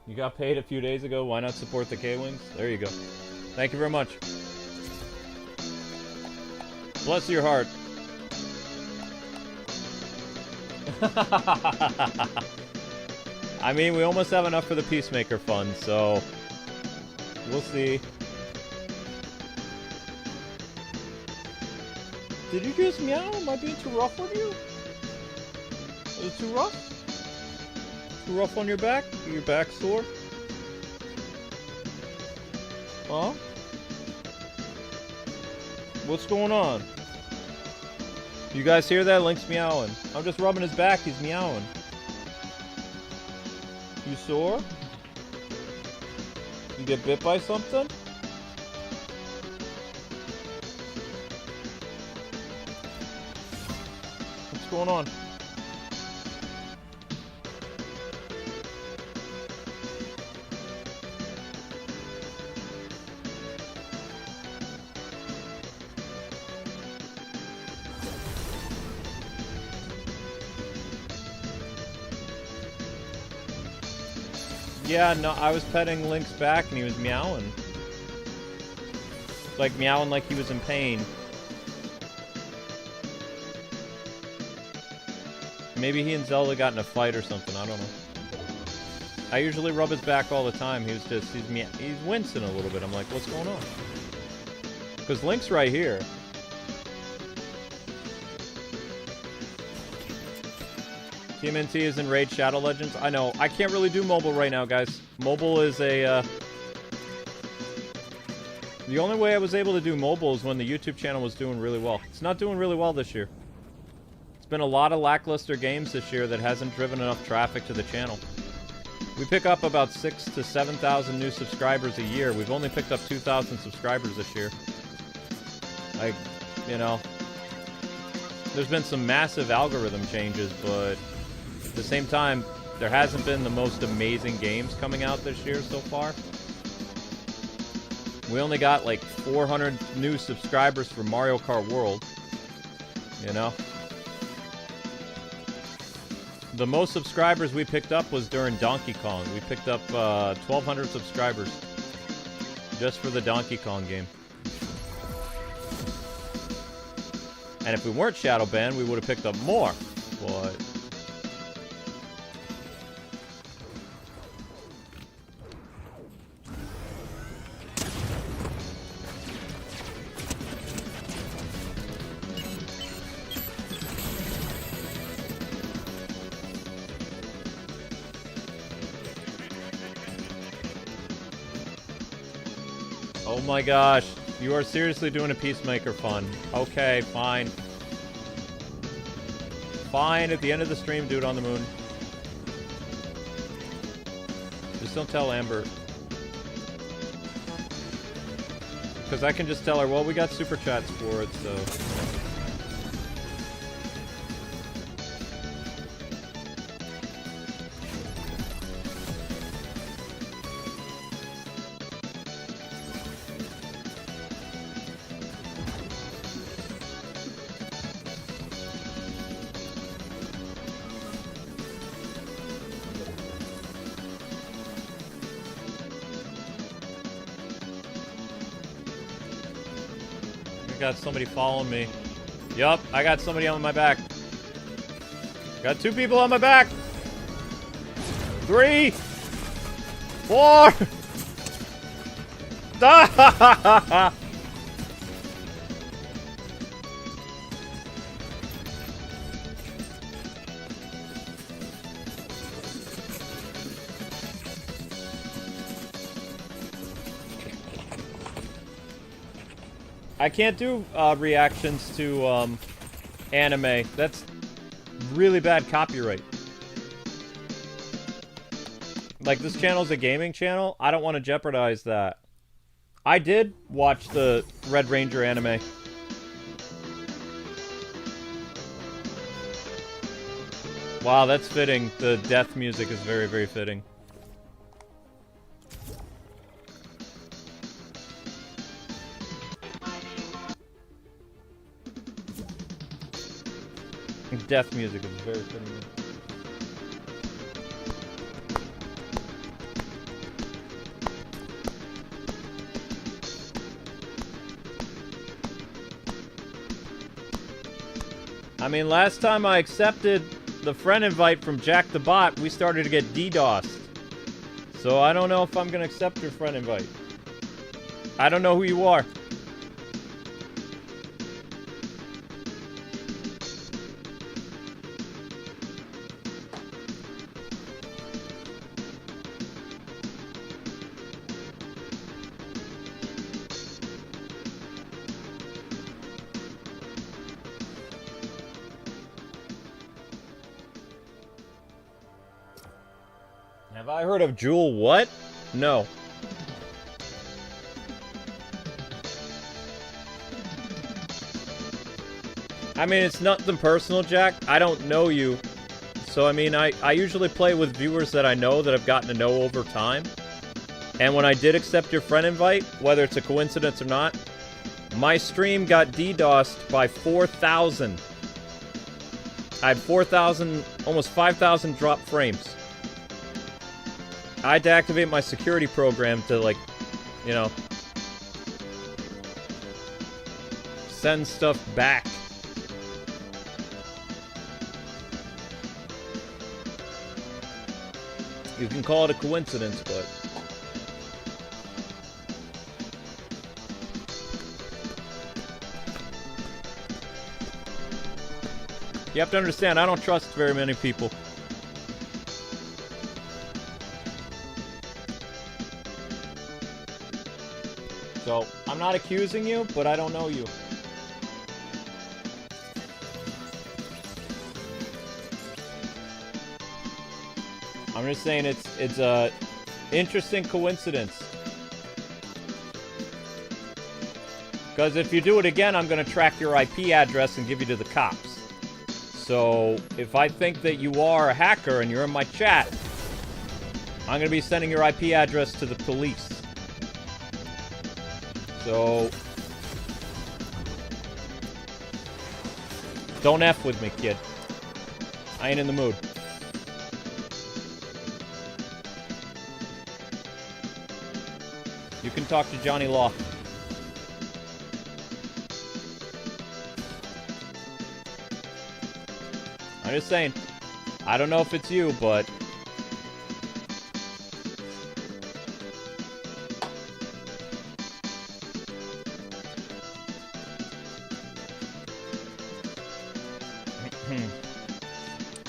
You got paid a few days ago. Why not support the Kwings? There you go. Thank you very much. Bless your heart. I mean, we almost have enough for the Peacemaker fund, so we'll see. Did you just meow? Am I being too rough on you? Is it too rough? Too rough on your back? Your back sore? Huh? What's going on? You guys hear that? Link's meowing. I'm just rubbing his back. He's meowing. You sore? You get bit by something? What's going on? Yeah, no, I was petting Link's back and he was meowing. Like, meowing like he was in pain. Maybe he and Zelda got in a fight or something, I don't know. I usually rub his back all the time. He was just, he's wincing a little bit. I'm like, what's going on? Because Link's right here. TMNT is in Raid Shadow Legends. I know. I can't really do mobile right now, guys. Mobile is a, the only way I was able to do mobile is when the YouTube channel was doing really well. It's not doing really well this year. It's been a lot of lackluster games this year that hasn't driven enough traffic to the channel. We pick up about 6,000 to 7,000 new subscribers a year. We've only picked up 2,000 subscribers this year. Like, you know, there's been some massive algorithm changes, but at the same time, there hasn't been the most amazing games coming out this year so far. We only got like 400 new subscribers for Mario Kart World. You know? The most subscribers we picked up was during Donkey Kong. We picked up 1,200 subscribers just for the Donkey Kong game. And if we weren't shadow banned, we would have picked up more. But oh my gosh, you are seriously doing a Peacemaker fun. Okay, fine. Fine, at the end of the stream, do it on the moon. Just don't tell Amber. Because I can just tell her, well, we got super chats for it, so... Got somebody following me. Yup, I got somebody on my back. Got 2 people on my back. 3, 4. I can't do reactions to anime. That's really bad copyright. Like, this channel's a gaming channel. I don't want to jeopardize that. I did watch the Red Ranger anime. Wow, that's fitting. The death music is very, very fitting. Death music is very fitting. I mean, last time I accepted the friend invite from Jack the Bot, we started to get DDoSed. So I don't know if I'm gonna accept your friend invite. I don't know who you are. Have I heard of Jewel what? No. I mean, it's nothing personal, Jack. I don't know you. So, I mean, I usually play with viewers that I know that I've gotten to know over time. And when I did accept your friend invite, whether it's a coincidence or not, my stream got DDoSed by 4,000. I had 4,000, almost 5,000 drop frames. I had to activate my security program to, like, you know, send stuff back. You can call it a coincidence, but... You have to understand, I don't trust very many people. So, I'm not accusing you, but I don't know you. I'm just saying it's a interesting coincidence. Because if you do it again, I'm going to track your IP address and give you to the cops. So, if I think that you are a hacker and you're in my chat, I'm going to be sending your IP address to the police. So, don't F with me, kid. I ain't in the mood. You can talk to Johnny Law. I'm just saying, I don't know if it's you, but...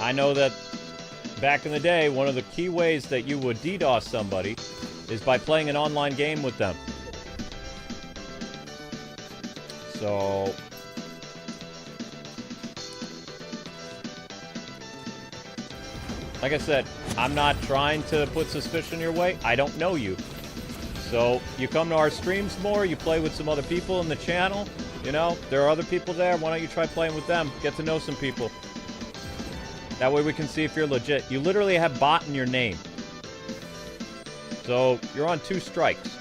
I know that back in the day, one of the key ways that you would DDoS somebody is by playing an online game with them. So... like I said, I'm not trying to put suspicion your way. I don't know you. So, you come to our streams more, you play with some other people in the channel. You know, there are other people there. Why don't you try playing with them? Get to know some people. That way we can see if you're legit. You literally have bot in your name. So, you're on 2 strikes.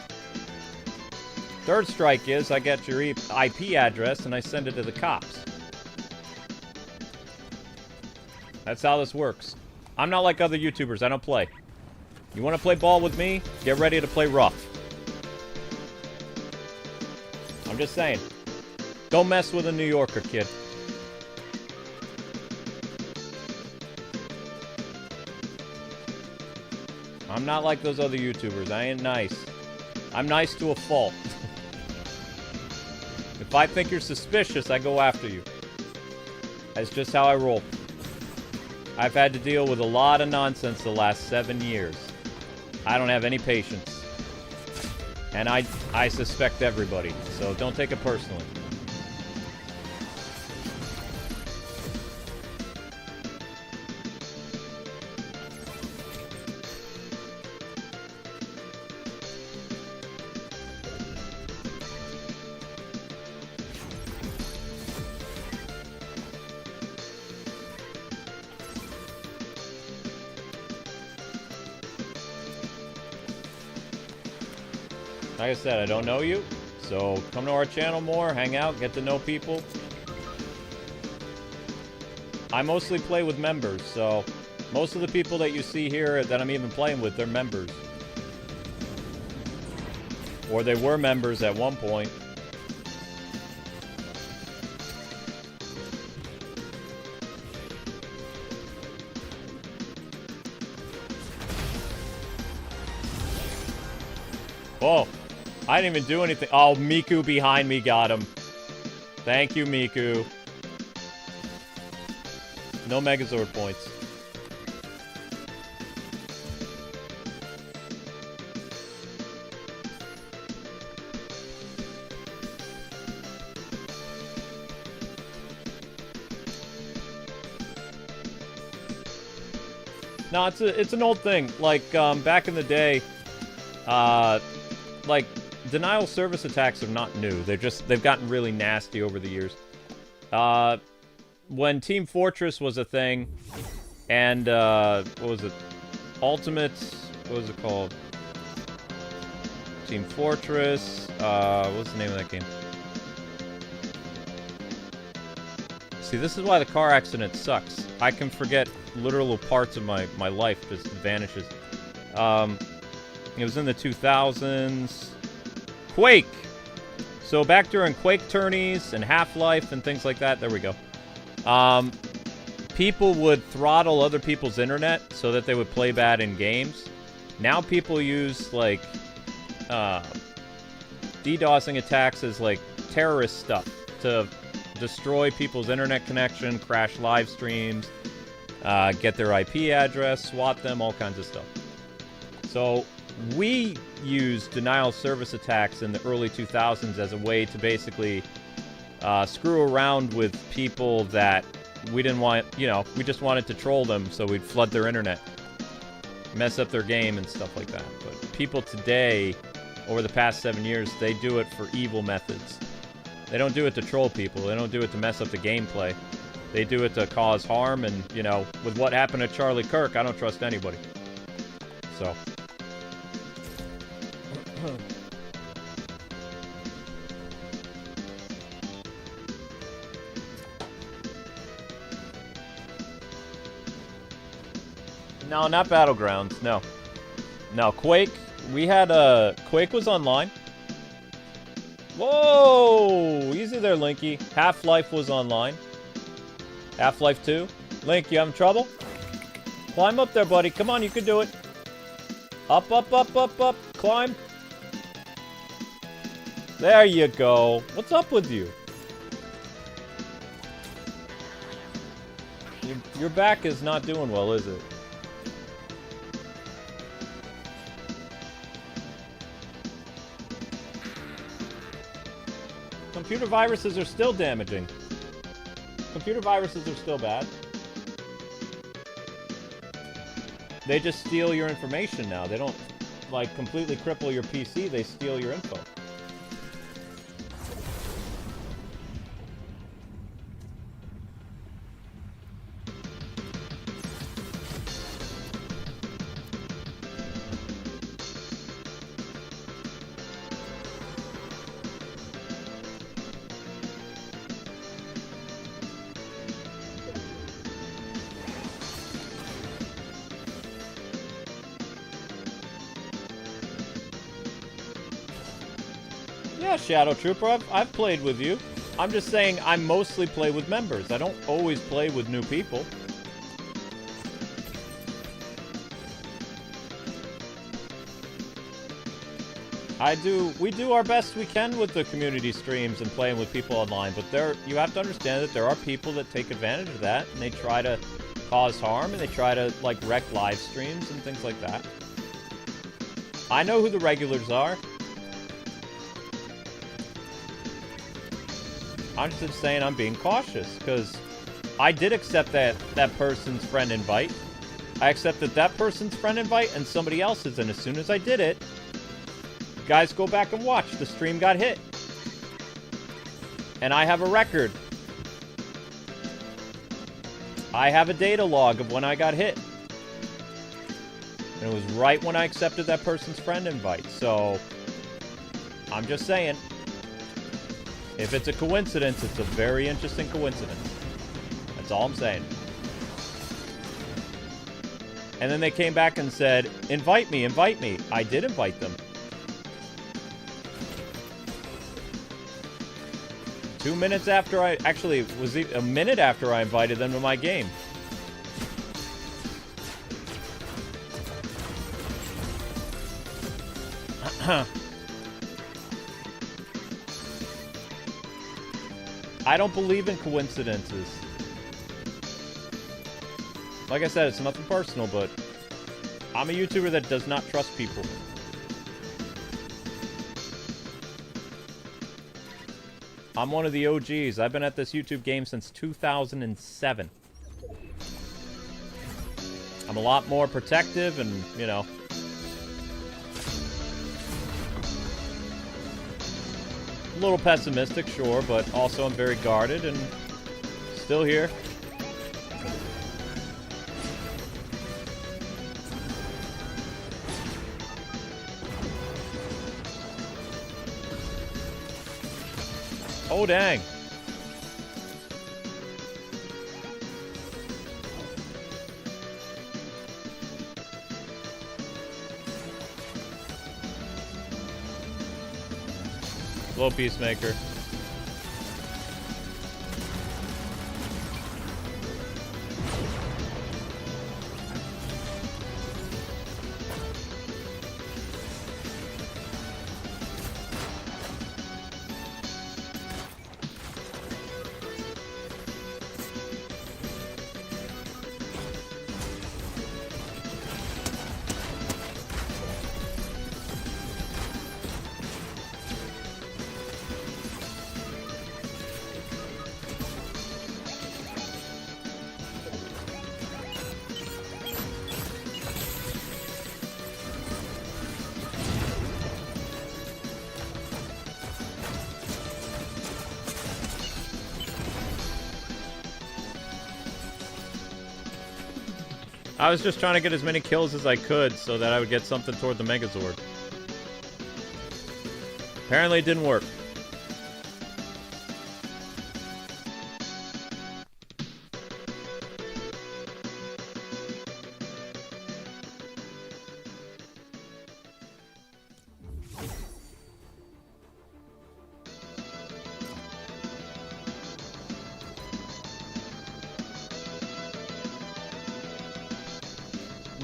Third strike is I get your IP address and I send it to the cops. That's how this works. I'm not like other YouTubers. I don't play. You want to play ball with me? Get ready to play rough. I'm just saying. Don't mess with a New Yorker, kid. I'm not like those other YouTubers. I ain't nice. I'm nice to a fault. If I think you're suspicious, I go after you. That's just how I roll. I've had to deal with a lot of nonsense the last 7 years. I don't have any patience. And I suspect everybody, so don't take it personally. Like I said, I don't know you. So come to our channel more, hang out, get to know people. I mostly play with members, so most of the people that you see here that I'm even playing with, they're members. Or they were members at one point. Oh, I didn't even do anything. Oh, Miku behind me got him. Thank you, Miku. No Megazord points. No, it's an old thing. Like, back in the day, like, denial service attacks are not new. They've gotten really nasty over the years. When Team Fortress was a thing, and, what was it? Ultimate, what was it called? Team Fortress, what's the name of that game? See, this is why the car accident sucks. I can forget literal parts of my life, just vanishes. It was in the 2000s. Quake! So back during Quake tourneys and Half-Life and things like that, there we go. People would throttle other people's internet so that they would play bad in games. Now people use, like, DDoSing attacks as, like, terrorist stuff to destroy people's internet connection, crash live streams, get their IP address, swap them, all kinds of stuff. So we used denial service attacks in the early 2000s as a way to basically screw around with people that we didn't want, you know, we just wanted to troll them, so we'd flood their internet, mess up their game and stuff like that. But people today, over the past 7 years, they do it for evil methods. They don't do it to troll people. They don't do it to mess up the gameplay. They do it to cause harm, and, you know, with what happened to Charlie Kirk, I don't trust anybody. So. No, not Battlegrounds, no. No, Quake, we had, Quake was online. Whoa! Easy there, Linky. Half-Life was online. Half-Life 2. Link, you having trouble? Climb up there, buddy. Come on, you can do it. Up, up, up, up, up. Climb. There you go. What's up with you? Your back is not doing well, is it? Computer viruses are still damaging. Computer viruses are still bad. They just steal your information now. They don't, like, completely cripple your PC. They steal your info. Yeah, Shadow Trooper, I've played with you. I'm just saying I mostly play with members. I don't always play with new people. We do our best we can with the community streams and playing with people online, but you have to understand that there are people that take advantage of that, and they try to cause harm, and they try to, like, wreck live streams and things like that. I know who the regulars are. I'm just saying I'm being cautious, because I did accept that person's friend invite. I accepted that person's friend invite and somebody else's, and as soon as I did it, guys, go back and watch. The stream got hit. And I have a record. I have a data log of when I got hit. And it was right when I accepted that person's friend invite, so I'm just saying. If it's a coincidence, it's a very interesting coincidence. That's all I'm saying. And then they came back and said, invite me, invite me. I did invite them. 2 minutes after I... Actually, it was a minute after I invited them to my game. I don't believe in coincidences. Like I said, it's nothing personal, but I'm a YouTuber that does not trust people. I'm one of the OGs. I've been at this YouTube game since 2007. I'm a lot more protective and, you know... a little pessimistic, sure, but also I'm very guarded and still here. Oh, dang. Slow Peacemaker. I was just trying to get as many kills as I could so that I would get something toward the Megazord. Apparently it didn't work.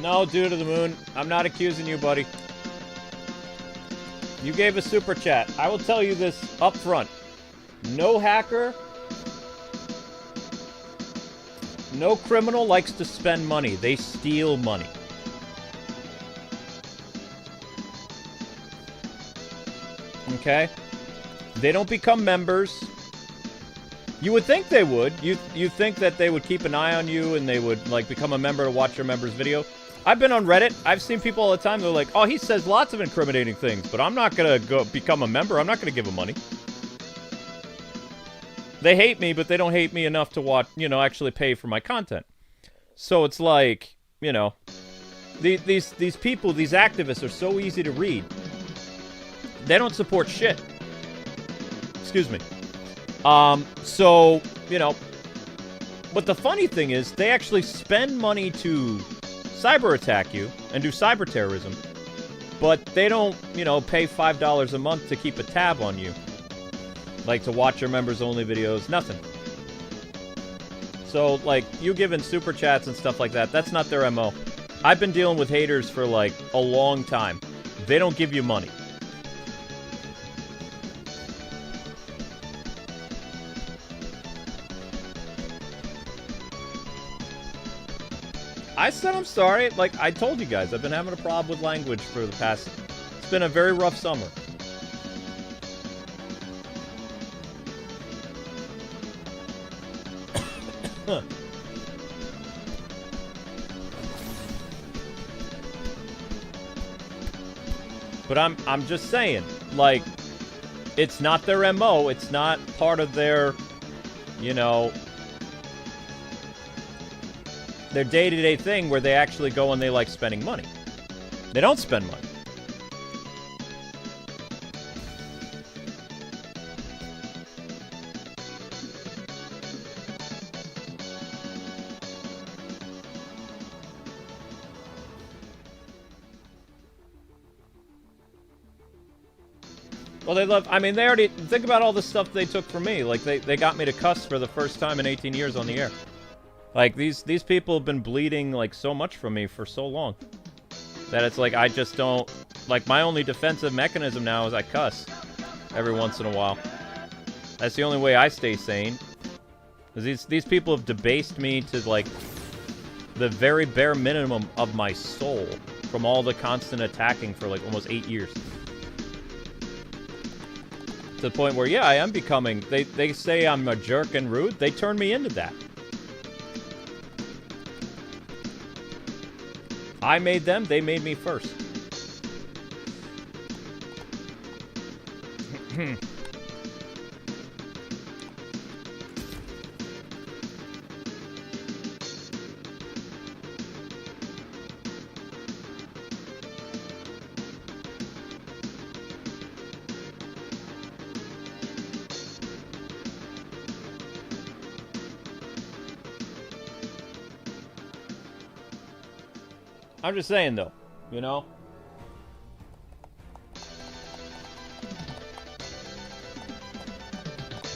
No, dude of the moon. I'm not accusing you, buddy. You gave a super chat. I will tell you this up front. No hacker, no criminal likes to spend money. They steal money. Okay? They don't become members. You would think they would. You think that they would keep an eye on you and they would, like, become a member to watch your member's video. I've been on Reddit. I've seen people all the time. They're like, oh, he says lots of incriminating things, but I'm not going to go become a member. I'm not going to give him money. They hate me, but they don't hate me enough to watch, you know, actually pay for my content. So it's like, you know, these people, these activists are so easy to read. They don't support shit. Excuse me. So, you know, but the funny thing is they actually spend money to cyber attack you and do cyber terrorism, but they don't, you know, pay $5 a month to keep a tab on you, like to watch your members only videos, nothing. So like you giving super chats and stuff like that, that's not their MO. I've been dealing with haters for like a long time. They don't give you money. I said I'm sorry. Like, I told you guys, I've been having a problem with language for the past... It's been a very rough summer. But I'm just saying, like, it's not their MO. It's not part of their, you know... their day-to-day thing where they actually go and they like spending money. They don't spend money. Well, they love... I mean, they already... Think about all the stuff they took from me. Like, they got me to cuss for the first time in 18 years on the air. Like, these people have been bleeding, like, so much from me for so long. That it's like, I just don't... Like, my only defensive mechanism now is I cuss. Every once in a while. That's the only way I stay sane. These people have debased me to, like, the very bare minimum of my soul. From all the constant attacking for, like, almost 8 years. To the point where, yeah, I am becoming... They say I'm a jerk and rude. They turn me into that. I made them, they made me first. I'm just saying, though, you know?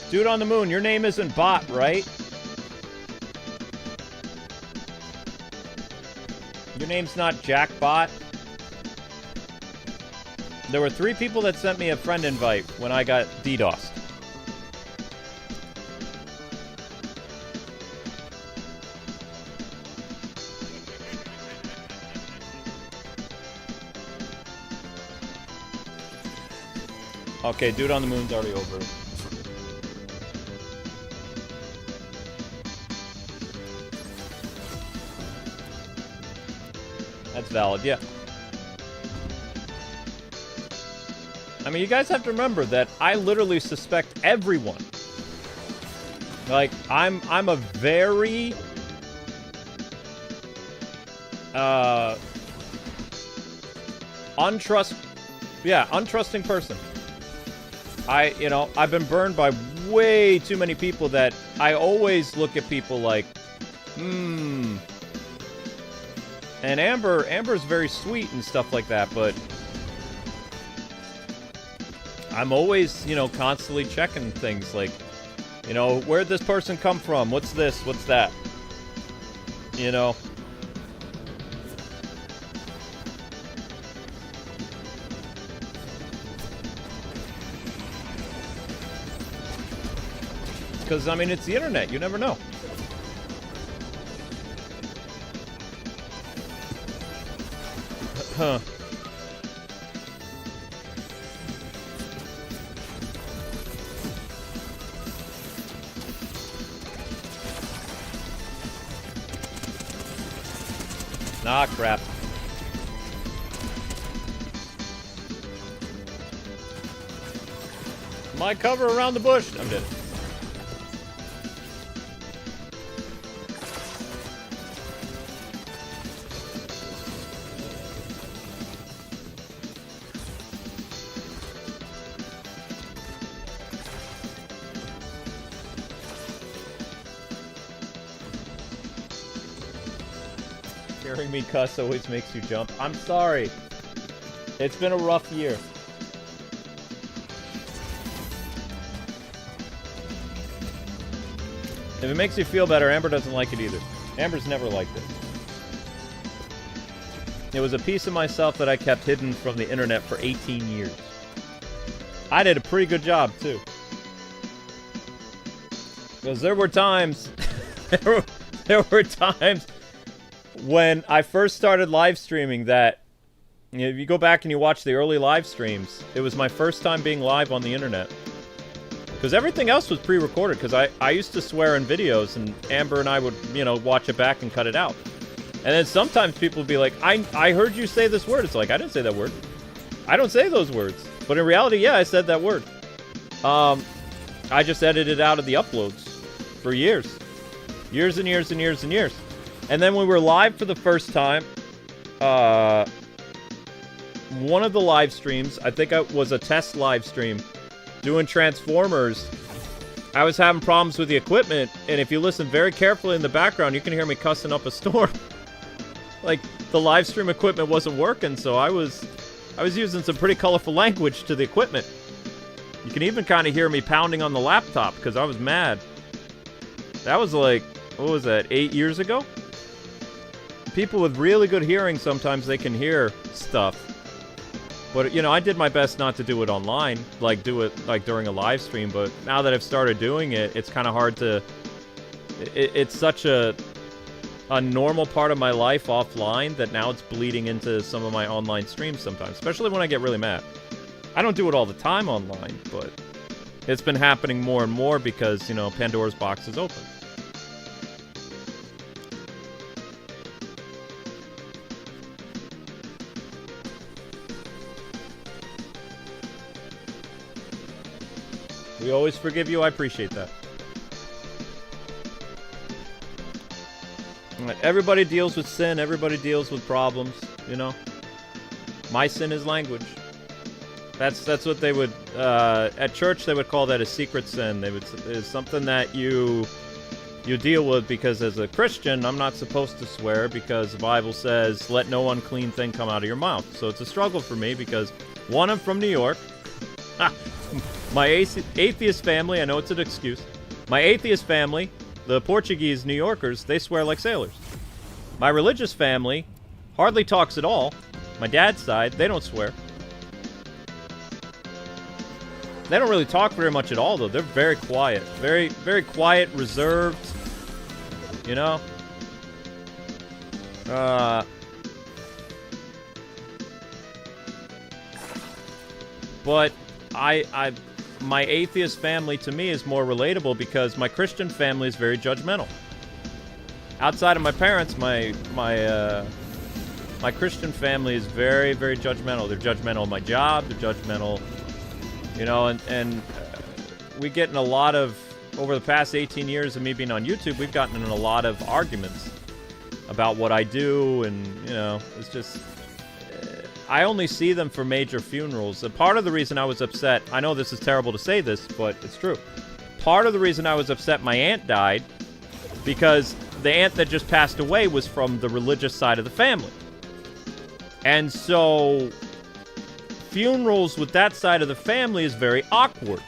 Dude on the moon, your name isn't Bot, right? Your name's not Jackbot. There were 3 people that sent me a friend invite when I got DDoSed. Okay, dude on the moon's already over. That's valid, yeah. I mean, you guys have to remember that I literally suspect everyone. Like, I'm a very... untrusting person. You know, I've been burned by way too many people that I always look at people like, And Amber's very sweet and stuff like that, but I'm always, you know, constantly checking things like, you know, where'd this person come from? What's this? What's that? You know? Because, I mean, it's the internet. You never know. Huh. Ah, crap. My cover around the bush. I'm dead. Hearing me cuss always makes you jump. I'm sorry. It's been a rough year. If it makes you feel better, Amber doesn't like it either. Amber's never liked it. It was a piece of myself that I kept hidden from the internet for 18 years. I did a pretty good job, too. Because there were times... there were times... when I first started live streaming that, you know, if you go back and you watch the early live streams, it was my first time being live on the internet. Because everything else was pre-recorded, because I used to swear in videos, and Amber and I would, you know, watch it back and cut it out. And then sometimes people would be like, I heard you say this word. It's like, I didn't say that word. I don't say those words. But in reality, yeah, I said that word. I just edited out of the uploads for years. Years and years and years and years. And then when we were live for the first time, one of the live streams, I think it was a test live stream, doing Transformers, I was having problems with the equipment, and if you listen very carefully in the background, you can hear me cussing up a storm. Like, the live stream equipment wasn't working, so I was using some pretty colorful language to the equipment. You can even kind of hear me pounding on the laptop because I was mad. That was like, what was that, 8 years ago? People with really good hearing, sometimes they can hear stuff. But, you know, I did my best not to do it online, like do it like during a live stream, but now that I've started doing it, it's kind of hard to... It's such a normal part of my life offline that now it's bleeding into some of my online streams sometimes, especially when I get really mad. I don't do it all the time online, but it's been happening more and more because, you know, Pandora's box is open. We always forgive you. I appreciate that. Everybody deals with sin. Everybody deals with problems, you know. My sin is language. That's what they would, at church they would call that a secret sin. It's something that you deal with because as a Christian, I'm not supposed to swear because the Bible says, let no unclean thing come out of your mouth. So it's a struggle for me because, one, I'm from New York. My atheist family, I know it's an excuse. My atheist family, the Portuguese New Yorkers, they swear like sailors. My religious family hardly talks at all. My dad's side, they don't swear. They don't really talk very much at all, though. They're very quiet. Very, very quiet, reserved. You know? But my atheist family, to me, is more relatable because my Christian family is very judgmental. Outside of my parents, my Christian family is very, very judgmental. They're judgmental of my job. They're judgmental, you know, and we get in a lot of, over the past 18 years of me being on YouTube, we've gotten in a lot of arguments about what I do, and, you know, it's just... I only see them for major funerals. And part of the reason I was upset, I know this is terrible to say this, but it's true. Part of the reason I was upset my aunt died, because the aunt that just passed away was from the religious side of the family. And so, funerals with that side of the family is very awkward.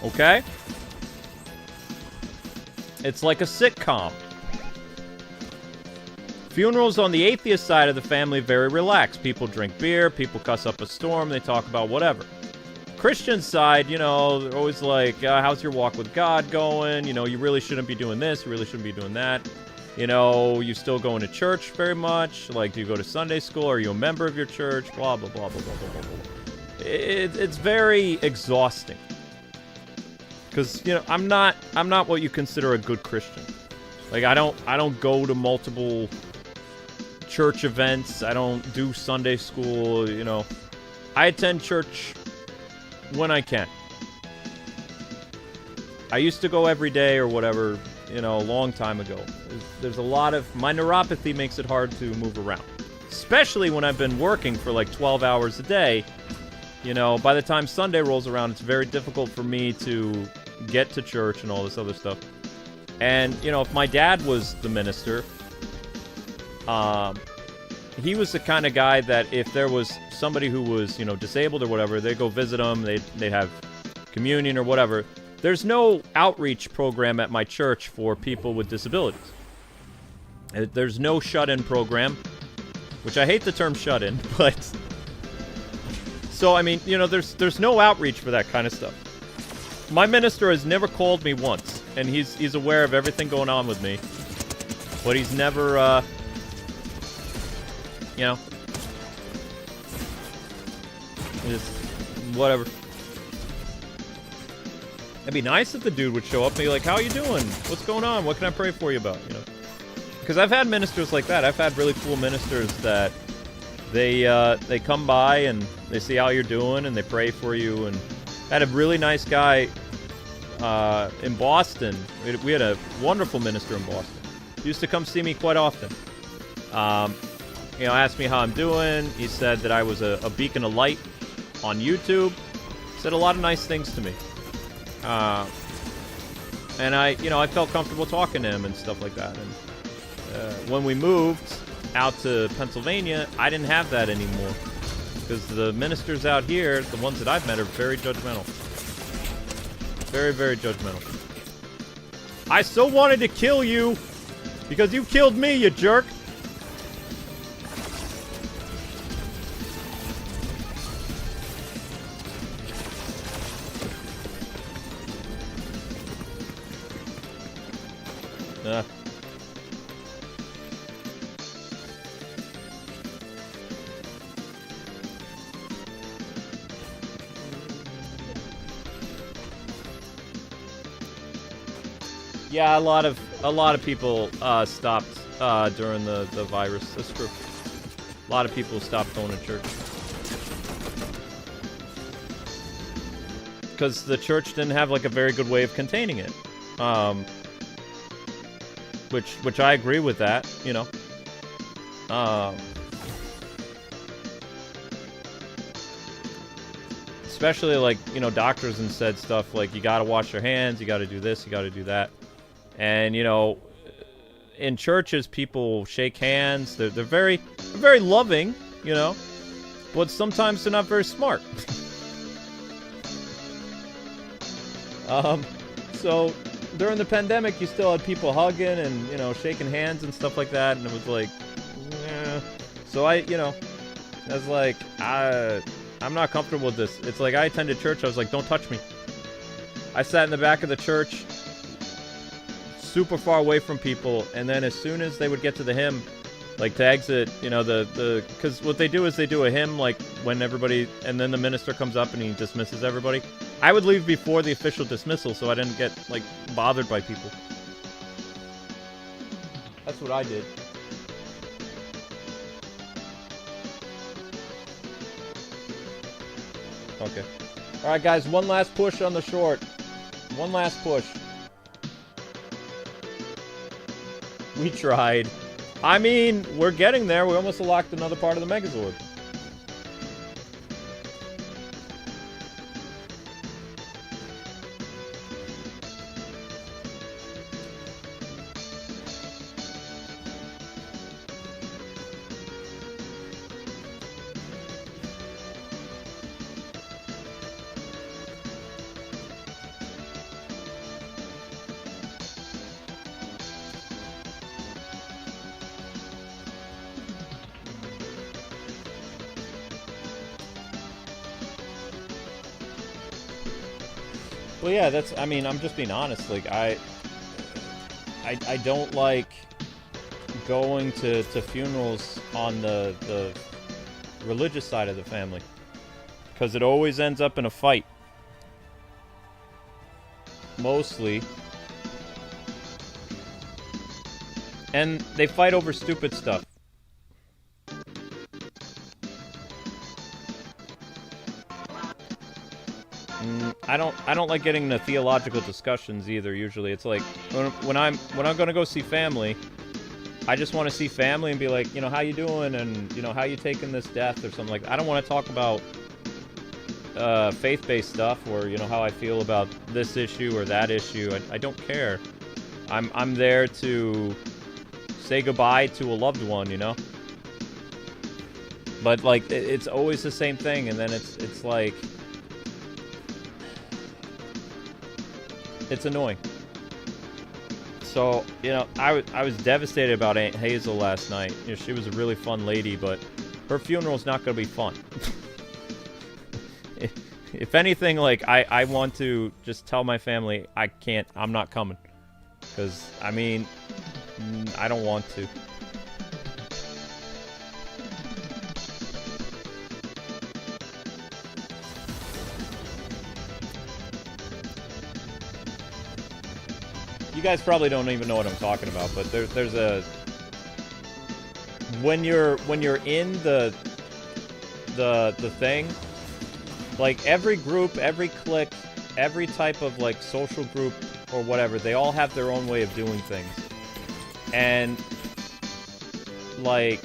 Okay? It's like a sitcom. Funerals on the atheist side of the family, very relaxed. People drink beer, people cuss up a storm, they talk about whatever. Christian side, you know, they're always like, how's your walk with God going? You know, you really shouldn't be doing this, you really shouldn't be doing that. You know, you still going to church very much? Like, do you go to Sunday school? Are you a member of your church? Blah, blah, blah, blah, blah, blah, blah, blah. It's very exhausting. Because, you know, I'm not what you consider a good Christian. Like, I don't go to multiple church events. I don't do Sunday school, you know. I attend church when I can. I used to go every day or whatever, you know, a long time ago. There's a lot of... My neuropathy makes it hard to move around. Especially when I've been working for like 12 hours a day. You know, by the time Sunday rolls around, it's very difficult for me to get to church and all this other stuff. And, you know, if my dad was the minister... he was the kind of guy that if there was somebody who was, you know, disabled or whatever, they'd go visit them, they'd have communion or whatever. There's no outreach program at my church for people with disabilities. There's no shut-in program, which I hate the term shut-in, but... So, I mean, you know, there's no outreach for that kind of stuff. My minister has never called me once, and he's aware of everything going on with me. But he's never, you know, just whatever. It'd be nice if the dude would show up and be like, how you doing? What's going on? What can I pray for you about? You know, because I've had ministers like that. I've had really cool ministers that they come by and they see how you're doing and they pray for you. And I had a really nice guy in Boston. We had a wonderful minister in Boston. He used to come see me quite often. You know, asked me how I'm doing. He said that I was a beacon of light on YouTube. Said a lot of nice things to me. And I felt comfortable talking to him and stuff like that. And when we moved out to Pennsylvania, I didn't have that anymore. Because the ministers out here, the ones that I've met, are very judgmental. Very, very judgmental. I so wanted to kill you because you killed me, you jerk. Yeah, a lot of people stopped during the virus. That's true. A lot of people stopped going to church because the church didn't have like a very good way of containing it. Which I agree with that, you know. Especially like, you know, doctors and said stuff like you gotta wash your hands, you gotta do this, you gotta do that. And, you know, in churches, people shake hands. They're very loving, you know, but sometimes they're not very smart. So during the pandemic, you still had people hugging and, you know, shaking hands and stuff like that, and it was like, yeah. So I was like, I'm not comfortable with this. It's like I attended church. I was like, don't touch me. I sat in the back of the church, super far away from people, and then as soon as they would get to the hymn, like to exit, you know, because what they do is they do a hymn like when everybody, and then the minister comes up and he dismisses everybody. I would leave before the official dismissal so I didn't get like bothered by people. That's what I did. Okay. Alright guys, one last push on the short. One last push. We tried. I mean, we're getting there. We almost unlocked another part of the Megazord. Well, yeah, that's, I mean, I'm just being honest, like, I don't like going to funerals on the religious side of the family, because it always ends up in a fight. Mostly. And they fight over stupid stuff. I don't like getting into theological discussions either. Usually, it's like when I'm gonna go see family, I just want to see family and be like, you know, how you doing, and you know, how you taking this death or something like that. I don't want to talk about faith-based stuff, or you know, how I feel about this issue or that issue. I don't care. I'm there to say goodbye to a loved one, you know. But like, it's always the same thing, and then it's like. It's annoying. So, you know, I was devastated about Aunt Hazel last night. You know, she was a really fun lady, but her funeral's not going to be fun. If anything, like, I want to just tell my family I'm not coming. Because, I mean, I don't want to. You guys probably don't even know what I'm talking about, but there's a when you're in the thing, like every group, every clique, every type of like social group or whatever, they all have their own way of doing things. And like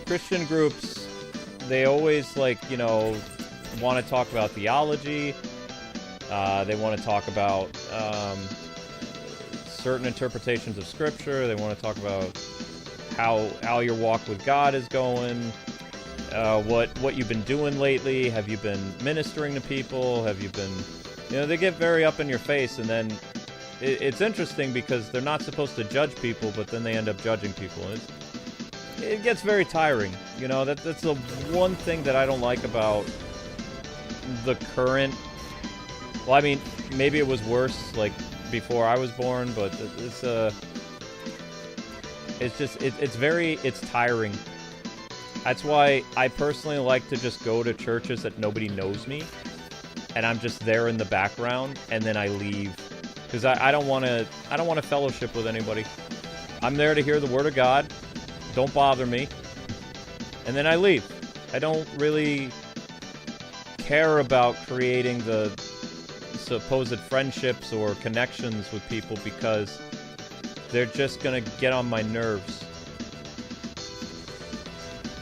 Christian groups, they always like, you know, want to talk about theology. They want to talk about certain interpretations of scripture. They want to talk about how your walk with God is going. what you've been doing lately. Have you been ministering to people? Have you been, they get very up in your face, and then it's interesting because they're not supposed to judge people, but then they end up judging people. And it gets very tiring. That's the one thing that I don't like about the current. Well, I mean, maybe it was worse like before I was born, but it's tiring. That's why I personally like to just go to churches that nobody knows me, and I'm just there in the background, and then I leave, because I don't want to fellowship with anybody. I'm there to hear the word of God. Don't bother me, and then I leave. I don't really care about creating the supposed friendships or connections with people, because they're just gonna get on my nerves.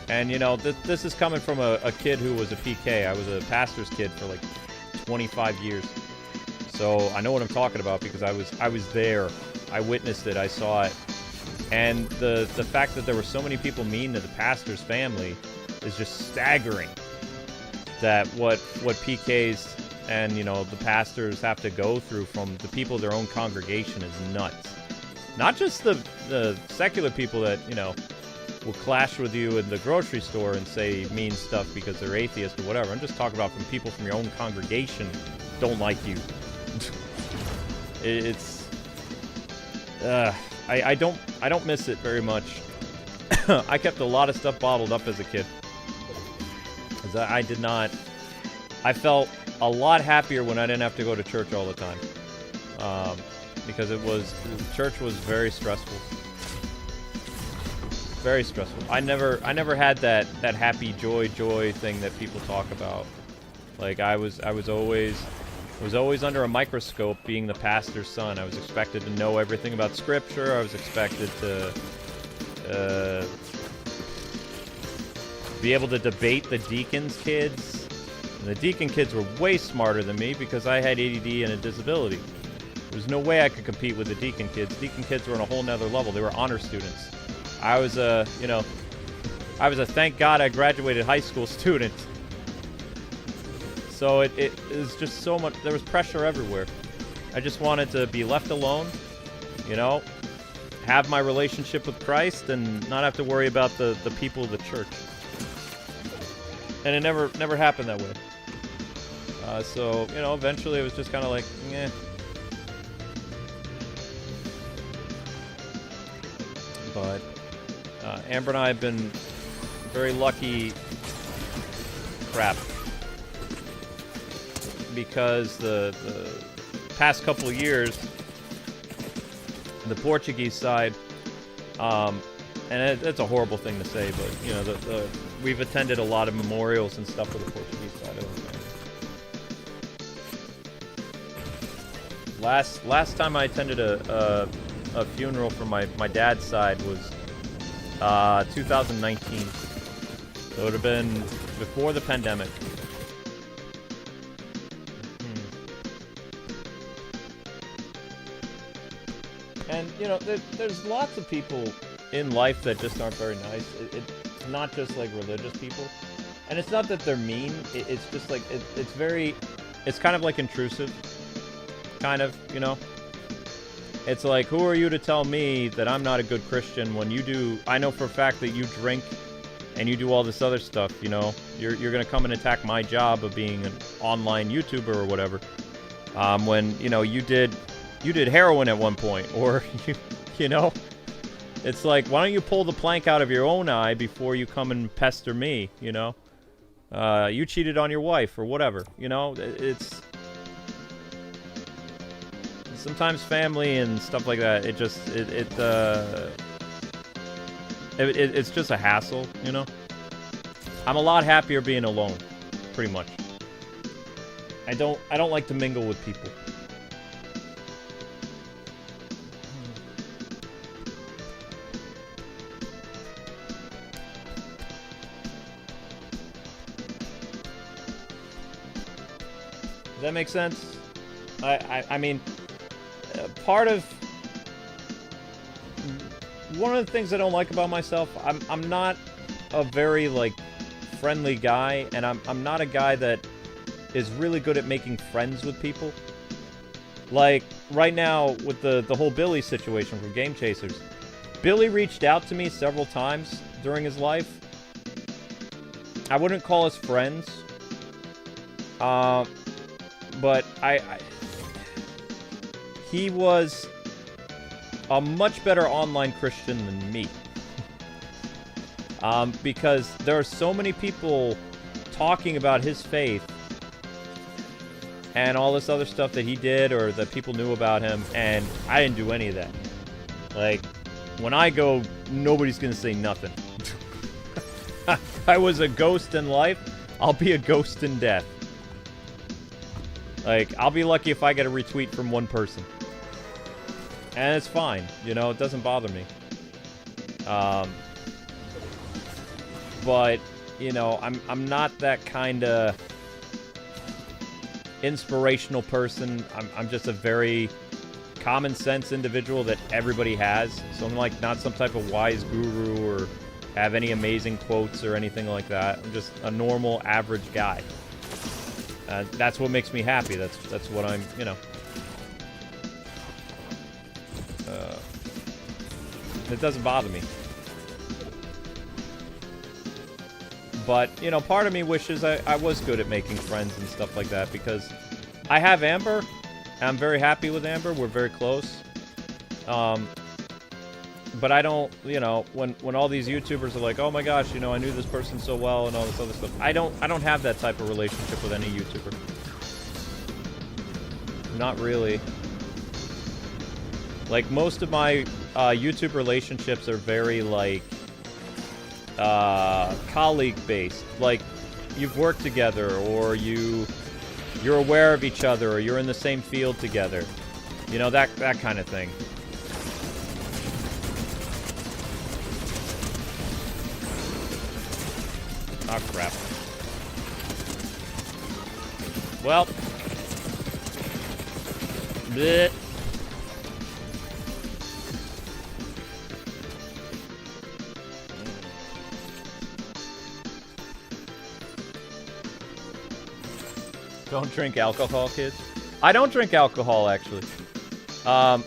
And this is coming from a kid who was a PK. I was a pastor's kid for like 25 years, so I know what I'm talking about because I was there. I witnessed it. I saw it. And the fact that there were so many people mean to the pastor's family is just staggering. That what PKs and the pastors have to go through from the people of their own congregation is nuts. Not just the secular people that will clash with you in the grocery store and say mean stuff because they're atheist or whatever. I'm just talking about from people from your own congregation don't like you. I don't miss it very much. I kept a lot of stuff bottled up as a kid. Because I felt a lot happier when I didn't have to go to church all the time. Because church was very stressful. Very stressful. I never had that happy joy thing that people talk about. Like I was always under a microscope being the pastor's son. I was expected to know everything about scripture. I was expected to be able to debate the deacon's kids. And the deacon kids were way smarter than me because I had ADD and a disability. There's no way I could compete with the deacon kids. Deacon kids were on a whole nother level. They were honor students. I was a thank God I graduated high school student. So it was just so much, there was pressure everywhere. I just wanted to be left alone, have my relationship with Christ and not have to worry about the people of the church. And it never happened that way. So, eventually it was just kind of like, eh. But Amber and I have been very lucky, because the past couple of years, the Portuguese side, and it's a horrible thing to say, but we've attended a lot of memorials and stuff with the Portuguese side of the family. Last time I attended a funeral for my dad's side was 2019. So it would have been before the pandemic. And, there's lots of people in life that just aren't very nice. It's not just, like, religious people. And it's not that they're mean. It's just, like, it's kind of, like, intrusive. Kind of, It's like, who are you to tell me that I'm not a good Christian when you do... I know for a fact that you drink and you do all this other stuff, You're going to come and attack my job of being an online YouTuber or whatever. When, you did heroin at one point, or it's like, why don't you pull the plank out of your own eye before you come and pester me, you cheated on your wife or whatever, it's sometimes family and stuff like that. It's just a hassle, I'm a lot happier being alone, pretty much. I don't like to mingle with people. Does that make sense? I mean, part of... One of the things I don't like about myself, I'm not a very, like, friendly guy, and I'm not a guy that is really good at making friends with people. Like, right now, with the whole Billy situation from Game Chasers, Billy reached out to me several times during his life. I wouldn't call us friends. But he was a much better online Christian than me. Because there are so many people talking about his faith and all this other stuff that he did or that people knew about him, and I didn't do any of that. Like, when I go, nobody's gonna say nothing. I was a ghost in life, I'll be a ghost in death. Like, I'll be lucky if I get a retweet from one person. And it's fine, you know, it doesn't bother me. But, you know, I'm not that kind of inspirational person. I'm just a very common sense individual that everybody has. So I'm like not some type of wise guru or have any amazing quotes or anything like that. I'm just a normal average guy. That's what makes me happy. That's what I'm, you know. It doesn't bother me. But, you know, part of me wishes I was good at making friends and stuff like that, because I have Amber. I'm very happy with Amber. We're very close. But I don't, you know, when all these YouTubers are like, oh my gosh, you know, I knew this person so well and all this other stuff. I don't have that type of relationship with any YouTuber. Not really. Like, most of my YouTube relationships are very, like, colleague-based. Like, you've worked together, or you're aware of each other, or you're in the same field together. You know, that kind of thing. Oh, crap. Well. Bleh. Don't drink alcohol, kids. I don't drink alcohol, actually. But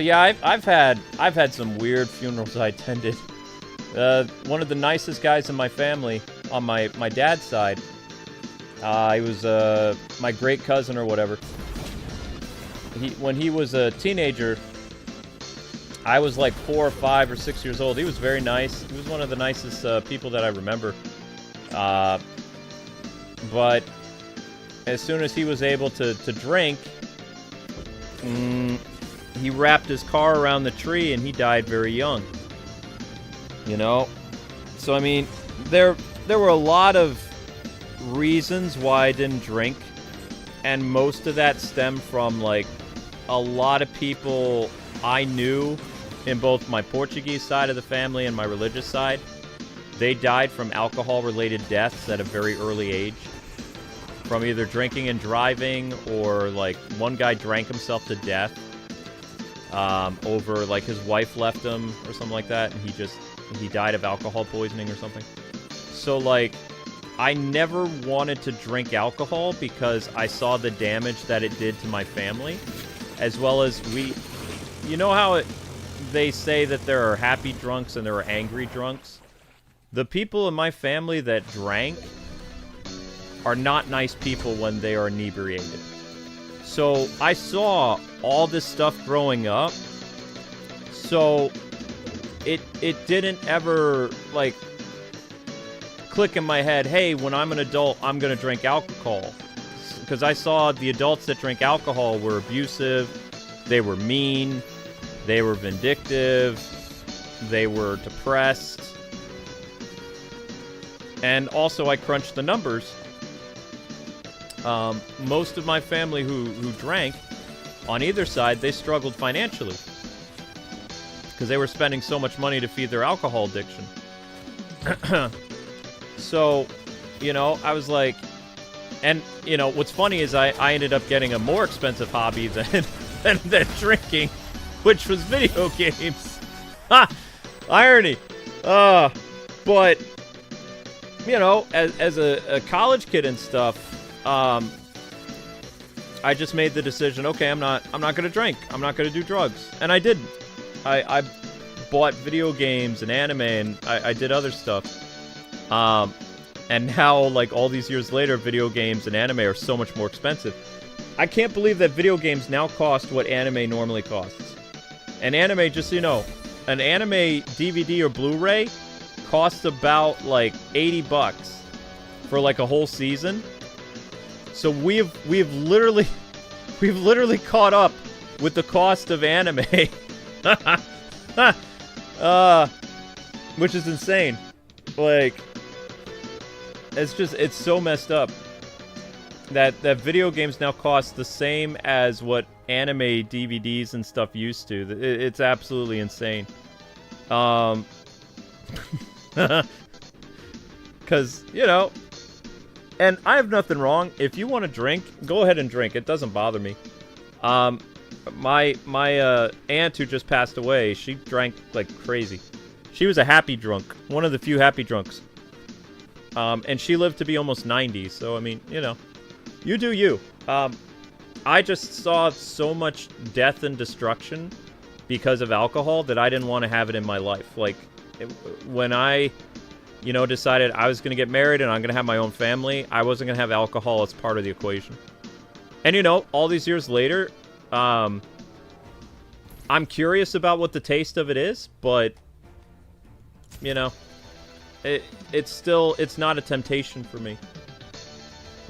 yeah, I've had some weird funerals I attended. One of the nicest guys in my family, on my dad's side, he was my great cousin or whatever. When he was a teenager, I was like 4 or 5 or 6 years old. He was very nice. He was one of the nicest people that I remember. But as soon as he was able to drink, he wrapped his car around the tree and he died very young. You know? So, I mean, there were a lot of reasons why I didn't drink. And most of that stemmed from, like, a lot of people I knew in both my Portuguese side of the family and my religious side. They died from alcohol-related deaths at a very early age. From either drinking and driving, or, like, one guy drank himself to death. Over, like, his wife left him or something like that, and he died of alcohol poisoning or something. So, like, I never wanted to drink alcohol because I saw the damage that it did to my family. As well as you know how they say that there are happy drunks and there are angry drunks? The people in my family that drank are not nice people when they are inebriated. So I saw all this stuff growing up. So it didn't ever, like, click in my head, hey, when I'm an adult, I'm going to drink alcohol. Because I saw the adults that drink alcohol were abusive, they were mean, they were vindictive, they were depressed. And also, I crunched the numbers. Most of my family who drank, on either side, they struggled financially. Because they were spending so much money to feed their alcohol addiction. So, you know, I was like... And, you know, what's funny is I ended up getting a more expensive hobby than drinking, which was video games. Ha! Irony! But, you know, as a college kid and stuff, I just made the decision, okay, I'm not gonna drink. I'm not gonna do drugs. And I didn't. I bought video games and anime, and I did other stuff. And now, like, all these years later, video games and anime are so much more expensive. I can't believe that video games now cost what anime normally costs. An anime, just so you know, an anime DVD or Blu-ray costs about, like, $80 for, like, a whole season. So we've literally caught up with the cost of anime. Which is insane. Like, it's so messed up that video games now cost the same as what anime DVDs and stuff used to. It's absolutely insane. Because, you know, and I have nothing wrong. If you want to drink, go ahead and drink. It doesn't bother me. My aunt who just passed away, she drank like crazy. She was a happy drunk. One of the few happy drunks. And she lived to be almost 90, so, I mean, you know. You do you. I just saw so much death and destruction because of alcohol that I didn't want to have it in my life. Like, when I, you know, decided I was going to get married and I'm going to have my own family, I wasn't going to have alcohol as part of the equation. And, you know, all these years later, I'm curious about what the taste of it is, but, you know, it's not a temptation for me.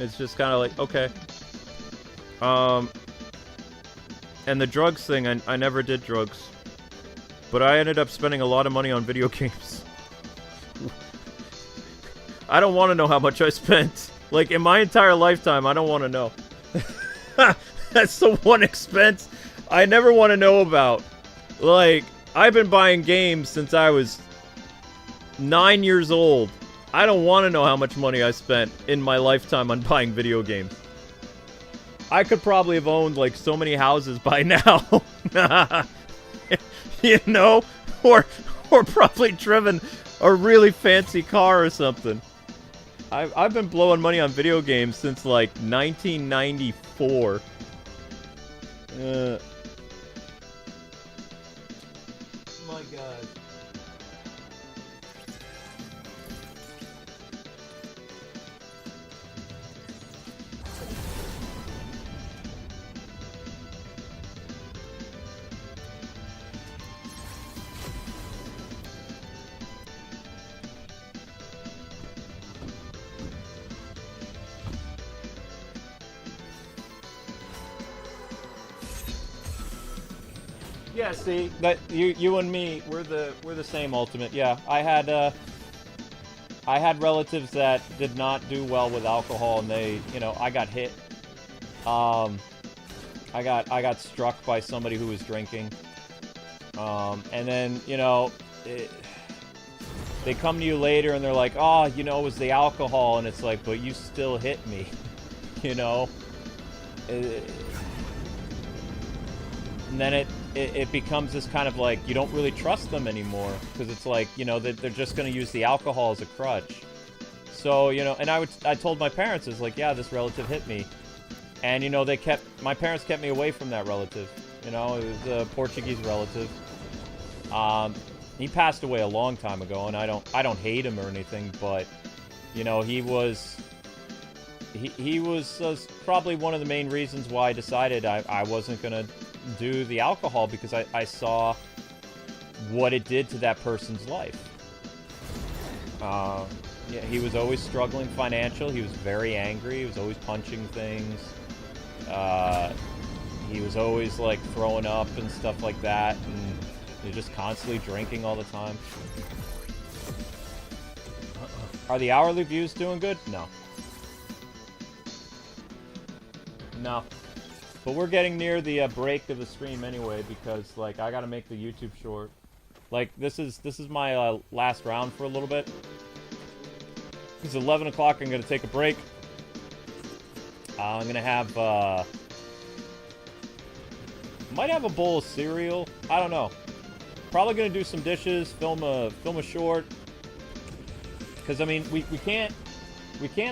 It's just kind of like, okay. And the drugs thing, I never did drugs. But I ended up spending a lot of money on video games. I don't want to know how much I spent. Like, in my entire lifetime, I don't want to know. That's the one expense I never want to know about. Like, I've been buying games since I was 9 years old. I don't want to know how much money I spent in my lifetime on buying video games. I could probably have owned, like, so many houses by now. You know? Or probably driven a really fancy car or something. I've been blowing money on video games since, like, 1994. My God. Yeah, see, that you and me, we're the same ultimate. Yeah, I had relatives that did not do well with alcohol, and they, you know, I got hit. I got struck by somebody who was drinking. And then, you know, they come to you later and they're like, oh, you know, it was the alcohol, and it's like, but you still hit me, you know. And then it becomes this kind of like, you don't really trust them anymore, because it's like, you know, they're just going to use the alcohol as a crutch. So, you know, and I told my parents, it's like, yeah, this relative hit me. And, you know, my parents kept me away from that relative. You know, it was a Portuguese relative. He passed away a long time ago, and I don't hate him or anything, but, you know, he was probably one of the main reasons why I decided I wasn't going to do the alcohol, because I saw what it did to that person's life. Yeah, he was always struggling financial. He was very angry. He was always punching things. He was always, like, throwing up and stuff like that, and he was just constantly drinking all the time. Are the hourly views doing good? No. No. But we're getting near the break of the stream anyway, because, like, I gotta make the YouTube short. Like, this is my last round for a little bit. It's 11 o'clock. I'm gonna take a break. I'm gonna have might have a bowl of cereal. I don't know. Probably gonna do some dishes, film a short, Because I mean, we can't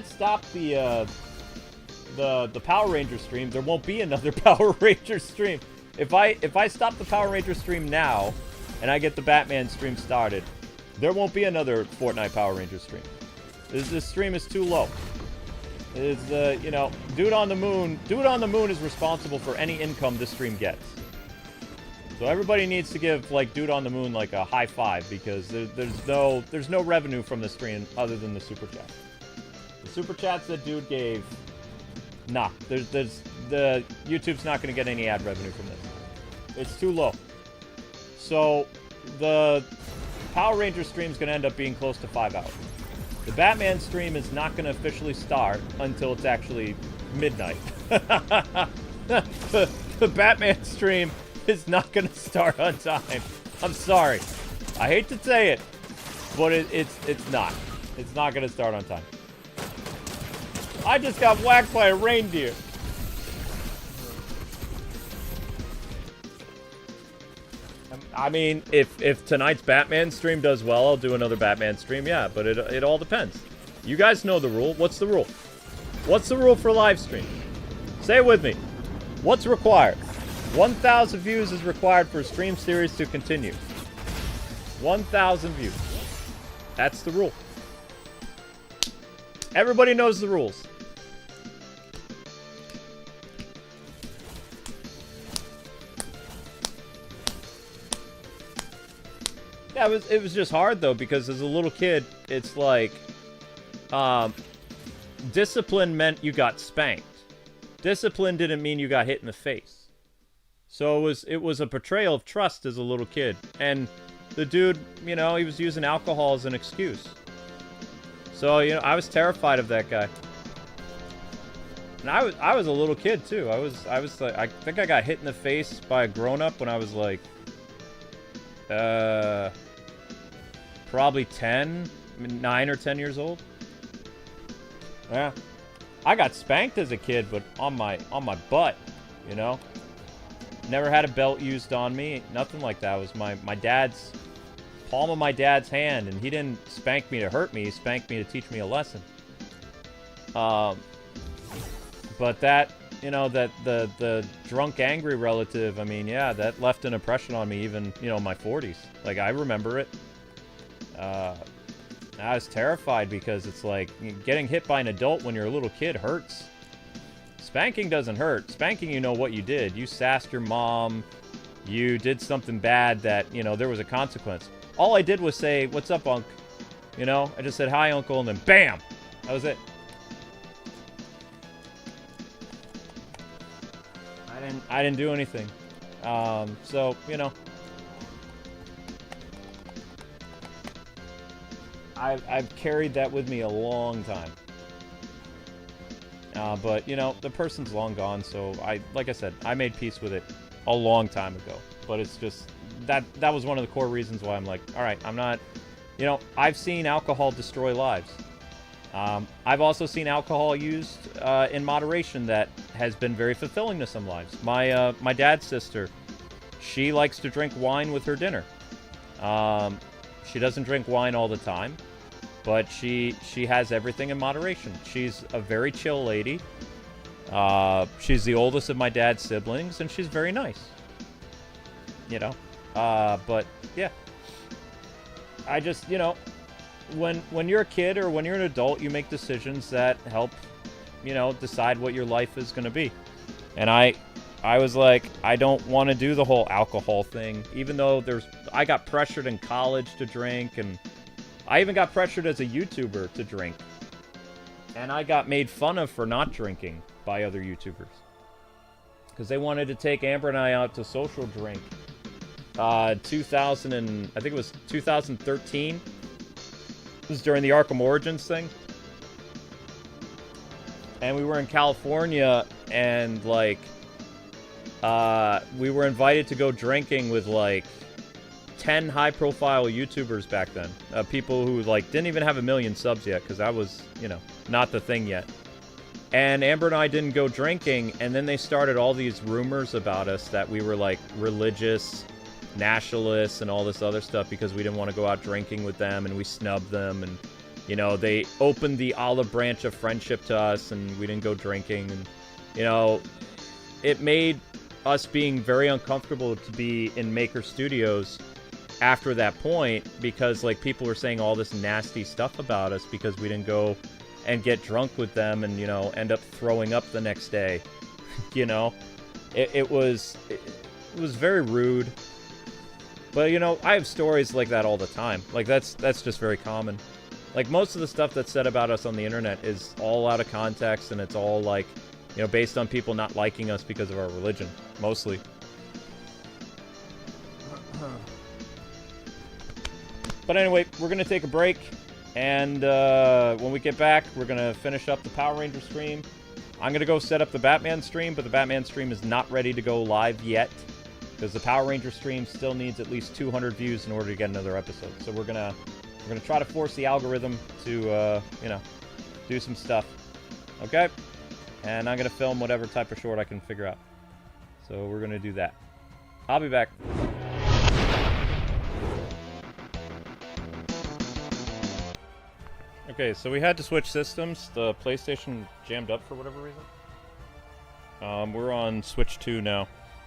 stop the Power Ranger stream. There won't be another Power Ranger stream. If I stop the Power Ranger stream now, and I get the Batman stream started, there won't be another Fortnite Power Ranger stream. This stream is too low. You know, Dude on the Moon is responsible for any income this stream gets. So everybody needs to give, like, Dude on the Moon, like, a high five, because there's no revenue from the stream other than the super chat. The super chats that Dude gave, nah, the YouTube's not going to get any ad revenue from this. It's too low. So the Power Ranger stream's going to end up being close to 5 hours. The Batman stream is not going to officially start until it's actually midnight. The Batman stream is not going to start on time. I'm sorry. I hate to say it, but it's not. It's not going to start on time. I just got whacked by a reindeer. I mean, if tonight's Batman stream does well, I'll do another Batman stream, yeah, but it all depends. You guys know the rule. What's the rule? What's the rule for live stream? Say it with me. What's required? 1,000 views is required for a stream series to continue. 1,000 views. That's the rule. Everybody knows the rules. Yeah, it was just hard, though, because as a little kid, it's like, discipline meant you got spanked. Discipline didn't mean you got hit in the face. So it was a portrayal of trust as a little kid. And the dude, you know, he was using alcohol as an excuse. So, you know, I was terrified of that guy. And I was a little kid, too. I was like, I think I got hit in the face by a grown-up when I was like, probably 10, 9 or 10 years old. Yeah. I got spanked as a kid, but on my butt, you know? Never had a belt used on me, nothing like that. It was my dad's, palm of my dad's hand, and he didn't spank me to hurt me, he spanked me to teach me a lesson. But that, you know, that the drunk, angry relative, I mean, yeah, that left an impression on me even, you know, my 40s. Like, I remember it. I was terrified because it's like, getting hit by an adult when you're a little kid hurts. Spanking doesn't hurt. Spanking, you know what you did. You sassed your mom. You did something bad that, you know, there was a consequence. All I did was say, "What's up, Unc?" You know, I just said, "Hi, Uncle," and then BAM! That was it. I didn't do anything. So, you know. I've carried that with me a long time. But, you know, the person's long gone, so like I said, I made peace with it a long time ago. But it's just, that was one of the core reasons why I'm like, alright, I'm not, you know, I've seen alcohol destroy lives. I've also seen alcohol used in moderation that has been very fulfilling to some lives. My dad's sister, she likes to drink wine with her dinner. She doesn't drink wine all the time, but she has everything in moderation. She's a very chill lady. She's the oldest of my dad's siblings, and she's very nice. You know? But, yeah. I just, you know, when you're a kid or when you're an adult, you make decisions that help, you know, decide what your life is going to be. And I was like, I don't want to do the whole alcohol thing, even though I got pressured in college to drink, and I even got pressured as a YouTuber to drink. And I got made fun of for not drinking by other YouTubers. Because they wanted to take Amber and I out to social drink. I think it was 2013. It was during the Arkham Origins thing. And we were in California, and, like, we were invited to go drinking with, like, 10 high-profile YouTubers back then. People who, like, didn't even have 1 million subs yet, because that was, you know, not the thing yet. And Amber and I didn't go drinking, and then they started all these rumors about us that we were, like, religious nationalists and all this other stuff because we didn't want to go out drinking with them, and we snubbed them, and You know, they opened the olive branch of friendship to us, and we didn't go drinking. And, you know, it made us being very uncomfortable to be in Maker Studios after that point, because, like, people were saying all this nasty stuff about us because we didn't go and get drunk with them and, you know, end up throwing up the next day. You know? It was very rude. But, you know, I have stories like that all the time. Like, that's just very common. Like, most of the stuff that's said about us on the internet is all out of context, and it's all, like, you know, based on people not liking us because of our religion, mostly. But anyway, we're going to take a break, and when we get back, we're going to finish up the Power Ranger stream. I'm going to go set up the Batman stream, but the Batman stream is not ready to go live yet, because the Power Ranger stream still needs at least 200 views in order to get another episode. So we're gonna try to force the algorithm to, you know, do some stuff. Okay? And I'm gonna film whatever type of short I can figure out. So we're gonna do that. I'll be back. Okay, so we had to switch systems. The PlayStation jammed up for whatever reason. We're on Switch 2 now.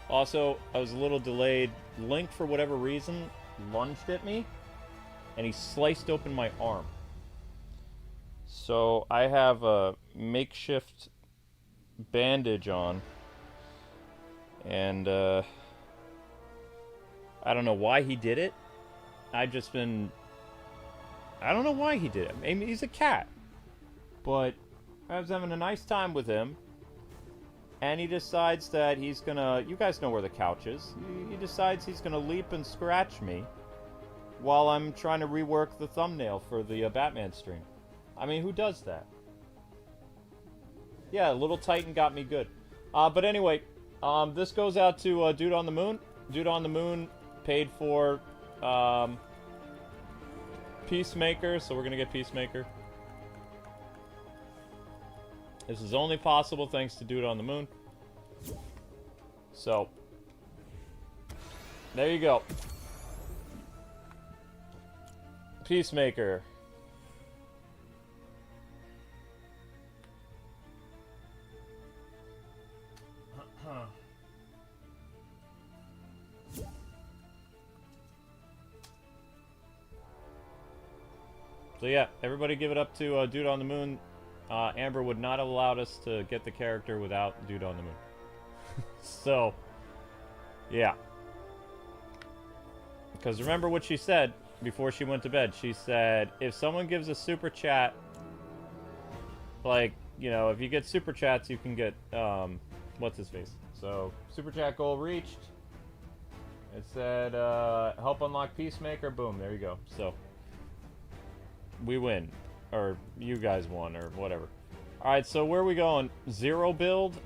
Also, I was a little delayed. Link, for whatever reason, lunged at me, and he sliced open my arm. So I have a makeshift bandage on, and I don't know why he did it. I don't know why he did it. I mean, he's a cat. But I was having a nice time with him. And he decides that he's gonna... You guys know where the couch is. He decides he's gonna leap and scratch me while I'm trying to rework the thumbnail for the Batman stream. I mean, who does that? Yeah, Little Titan got me good. But anyway, this goes out to Dude on the Moon. Dude on the Moon paid for Peacemaker, so we're gonna get Peacemaker. This is only possible thanks to Dude on the Moon. So, there you go. Peacemaker. So yeah, everybody give it up to Dude on the Moon. Amber would not have allowed us to get the character without Dude on the Moon. So, yeah. Because remember what she said before she went to bed. She said, if someone gives a super chat, like, you know, if you get super chats, you can get, what's his face? So, super chat goal reached. It said, help unlock Peacemaker. Boom, there you go. So, we win. Or you guys won, or whatever. Alright, so where are we going? Zero build?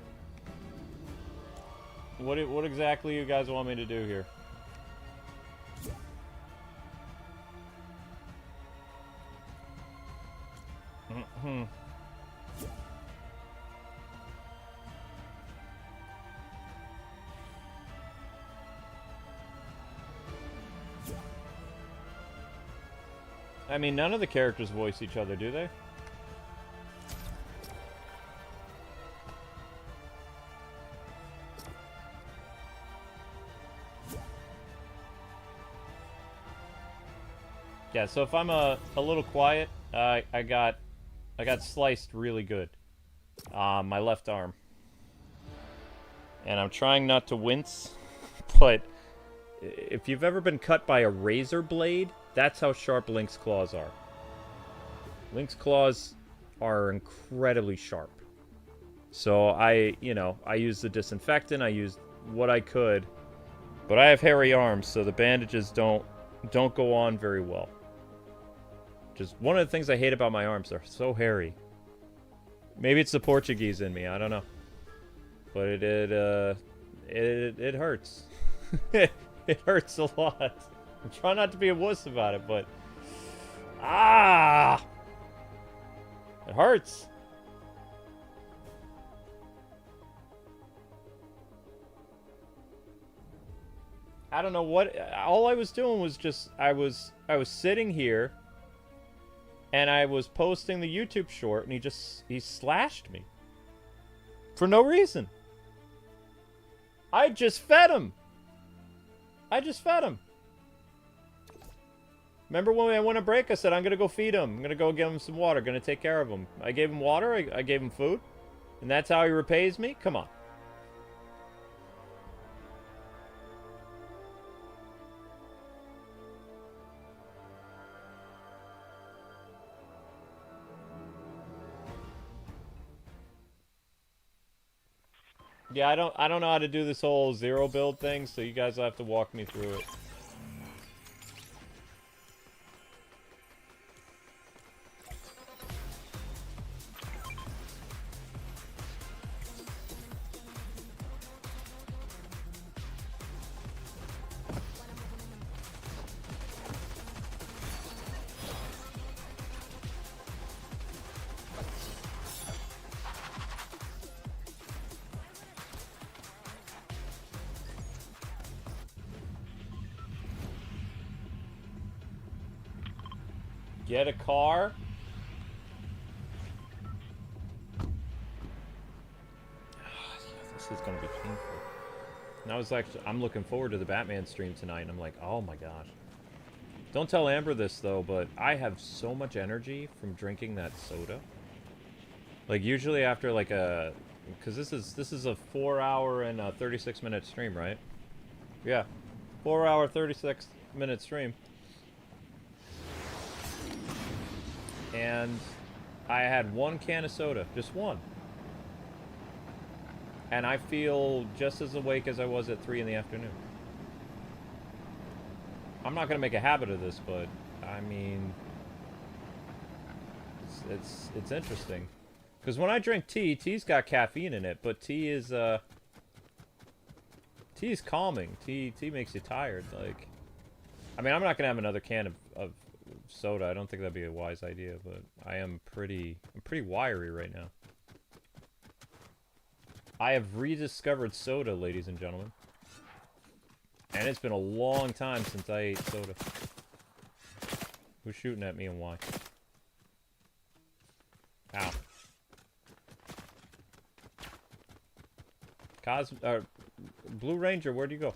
What exactly you guys want me to do here? I mean, none of the characters voice each other, do they? Yeah, so if I'm a little quiet, I got sliced really good. My left arm. And I'm trying not to wince, but if you've ever been cut by a razor blade, that's how sharp Link's claws are. Link's claws are incredibly sharp. So I used the disinfectant, I used what I could, but I have hairy arms, so the bandages don't go on very well. Just one of the things I hate about my arms, they're so hairy. Maybe it's the Portuguese in me, I don't know. But it hurts. It hurts a lot. I'm trying not to be a wuss about it, but... It hurts. I don't know what... All I was doing was just... I was sitting here, And I was posting the YouTube short, and he slashed me. For no reason. I just fed him. Remember when I went on break, I said, I'm going to go feed him. I'm going to go give him some water. Going to take care of him. I gave him water. I gave him food. And that's how he repays me? Come on. Yeah, I don't know how to do this whole zero build thing, so you guys will have to walk me through it. Get a car. This is gonna be painful. And I'm looking forward to the Batman stream tonight, and I'm like, oh my gosh. Don't tell Amber this though, but I have so much energy from drinking that soda. Like usually after like because this is a 4-hour and a 36-minute stream, right? Yeah, 4-hour 36-minute stream. And I had 1 can of soda, just 1. And I feel just as awake as I was at 3 in the afternoon. I'm not gonna make a habit of this, but I mean, it's interesting. Because when I drink tea, tea's got caffeine in it, but tea is calming. Tea makes you tired. Like, I mean, I'm not gonna have another can of soda. I don't think that'd be a wise idea, but I'm pretty wiry right now. I have rediscovered soda, ladies and gentlemen. And it's been a long time since I ate soda. Who's shooting at me and why? Ow. Blue Ranger, where'd you go?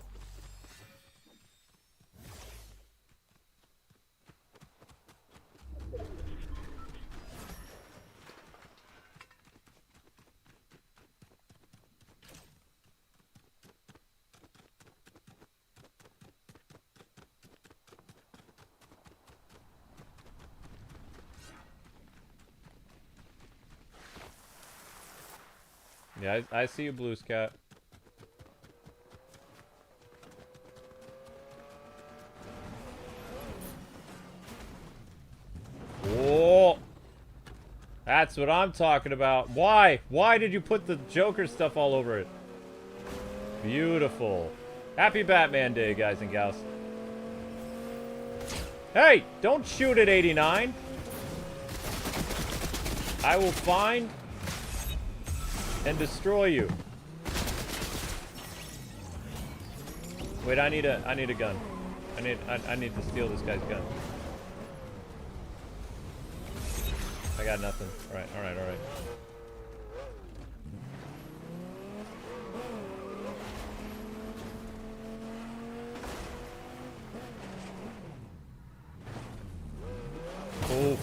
Yeah, I see you, Blues Cat. Whoa! That's what I'm talking about. Why? Why did you put the Joker stuff all over it? Beautiful. Happy Batman Day, guys and gals. Hey! Don't shoot at 89! I will find and destroy you. Wait, I need a gun. I need to steal this guy's gun. I got nothing. Alright. Oh.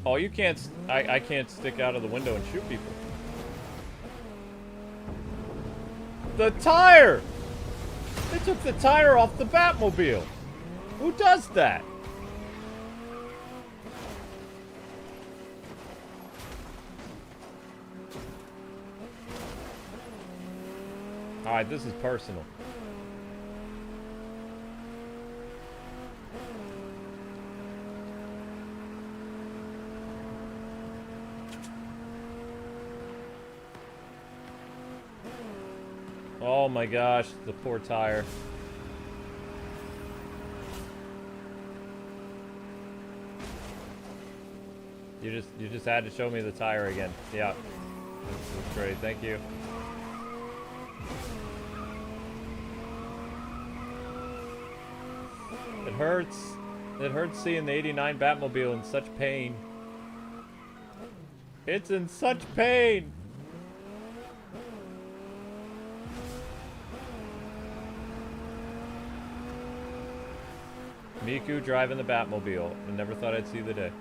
Oh, you can't. I can't stick out of the window and shoot people. The tire! They took the tire off the Batmobile. Who does that? Alright, this is personal. Oh my gosh, the poor tire. You just had to show me the tire again. Yeah. That's great. Thank you. It hurts. It hurts seeing the 89 Batmobile in such pain. It's in such pain. Miku driving the Batmobile. I never thought I'd see the day.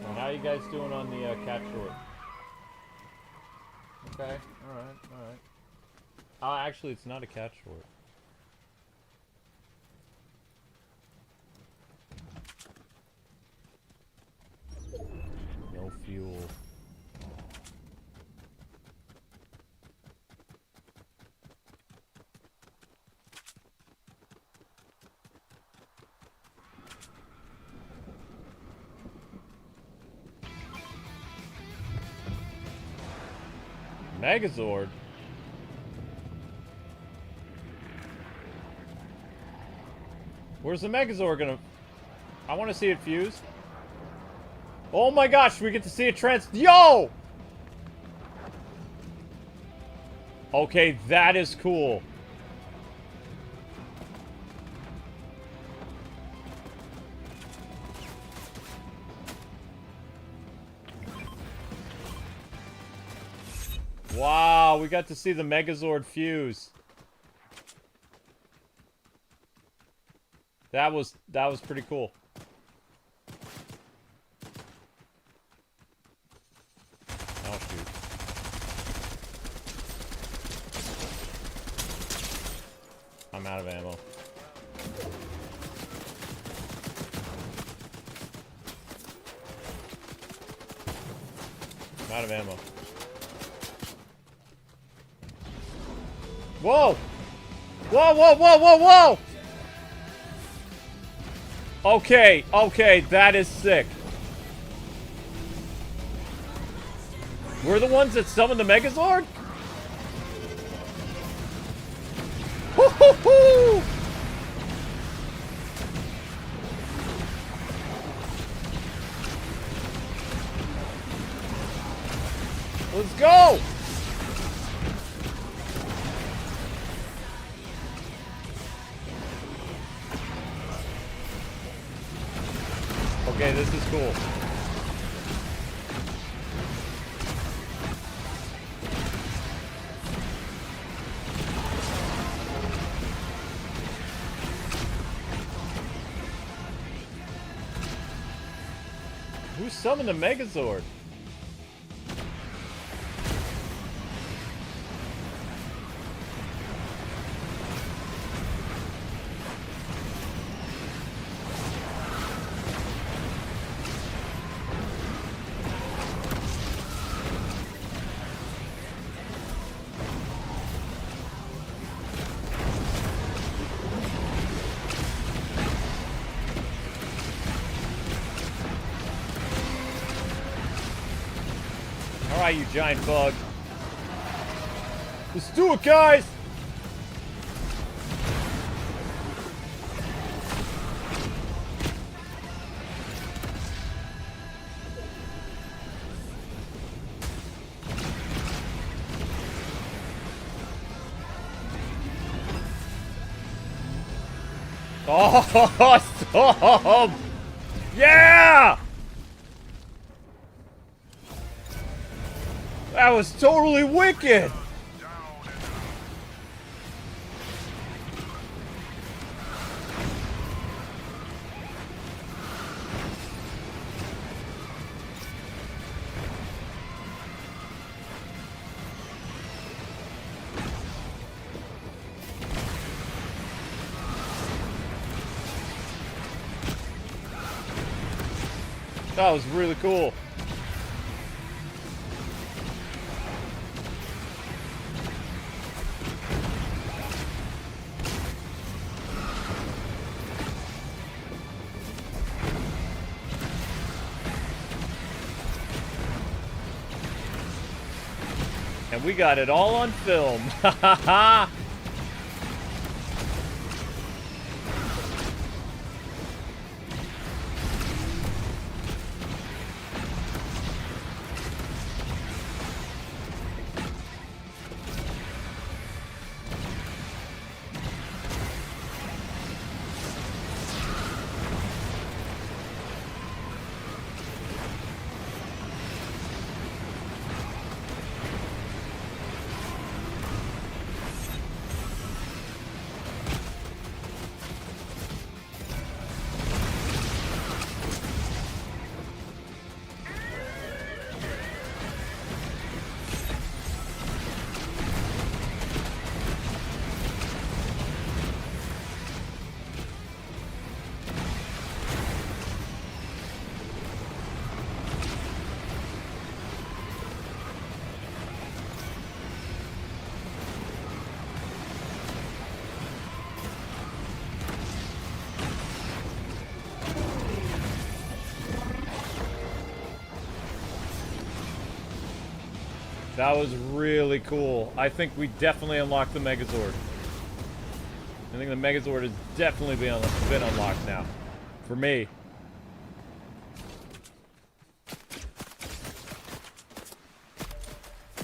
Well, how are you guys doing on the cat short? Okay, alright, alright. Oh, actually, it's not a cat short. No fuel. Megazord? Where's the Megazord gonna... I want to see it fuse. Oh my gosh, we get to see it Yo! Okay, that is cool. Wow, we got to see the Megazord fuse. That was pretty cool. Oh shoot. I'm out of ammo. I'm out of ammo. Whoa! Whoa, whoa, whoa, whoa, whoa! Okay, okay, that is sick. We're the ones that summoned the Megazord? Woo-hoo-hoo! Let's go! Okay, this is cool. Who summoned the Megazord? Alright, you giant bug. Let's do it, guys! Awesome! Yeah! That was totally wicked! That was really cool. And we got it all on film. Ha ha ha! That was really cool. I think we definitely unlocked the Megazord. I think the Megazord has definitely been unlocked now. For me.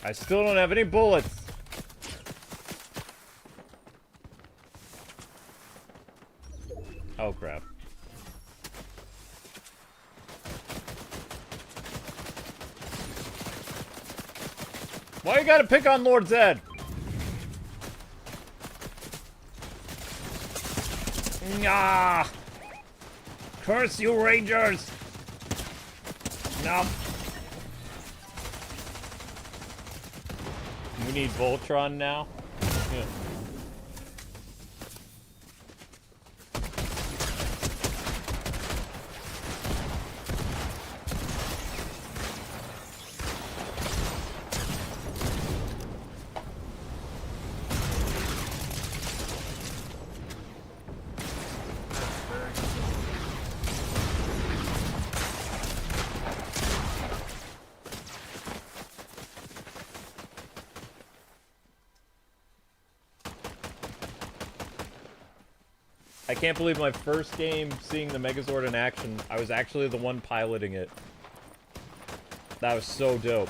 I still don't have any bullets. Oh, crap. Why you gotta pick on Lord Zedd? Nah! Curse you, Rangers! No. We need Voltron now? Yeah. I can't believe my first game seeing the Megazord in action, I was actually the one piloting it. That was so dope.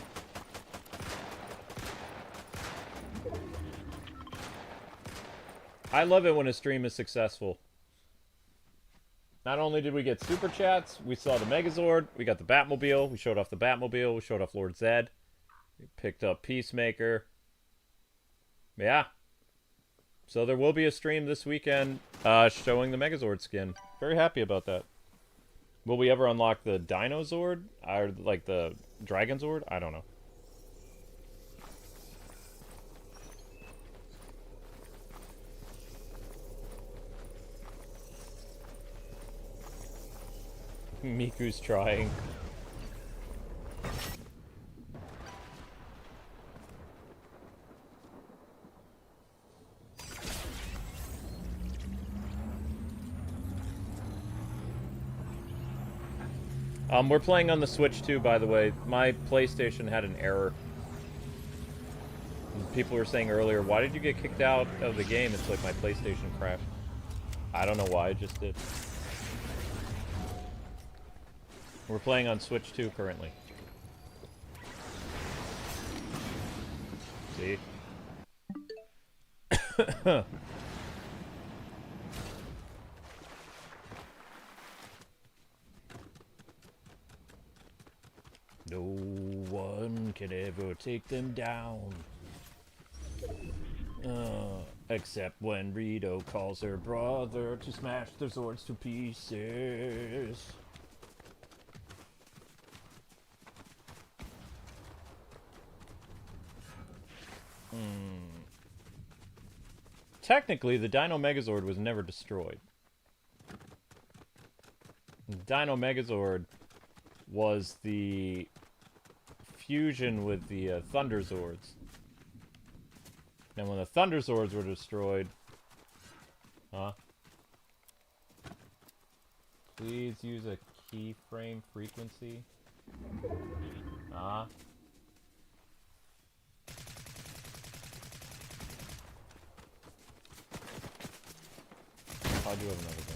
I love it when a stream is successful. Not only did we get super chats, we saw the Megazord, we got the Batmobile, we showed off the Batmobile, we showed off Lord Zedd, we picked up Peacemaker. Yeah. So there will be a stream this weekend showing the Megazord skin. Very happy about that. Will we ever unlock the Dino Zord? Or, like, the Dragon Zord? I don't know. Miku's trying. We're playing on the Switch too, by the way. My PlayStation had an error. People were saying earlier, why did you get kicked out of the game? It's like my PlayStation crashed. I don't know why, it just did. We're playing on Switch 2 currently. See? No one can ever take them down. Except when Rito calls her brother to smash their swords to pieces. Technically, the Dino Megazord was never destroyed. The Dino Megazord was the fusion with the Thunder Zords. And when the Thunder Zords were destroyed... Huh? Please use a keyframe frequency. Oh, I do have another gun.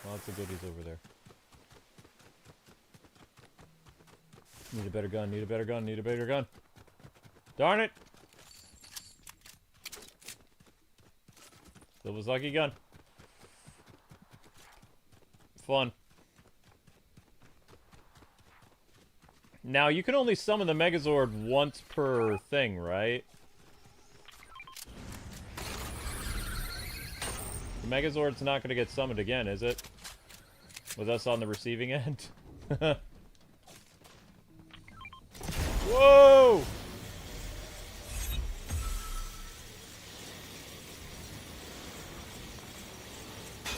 Lots of goodies over there. Need a better gun, need a better gun, need a better gun. Darn it! Silva's lucky gun. Fun. Now, you can only summon the Megazord once per thing, right? The Megazord's not going to get summoned again, is it? With us on the receiving end? Whoa!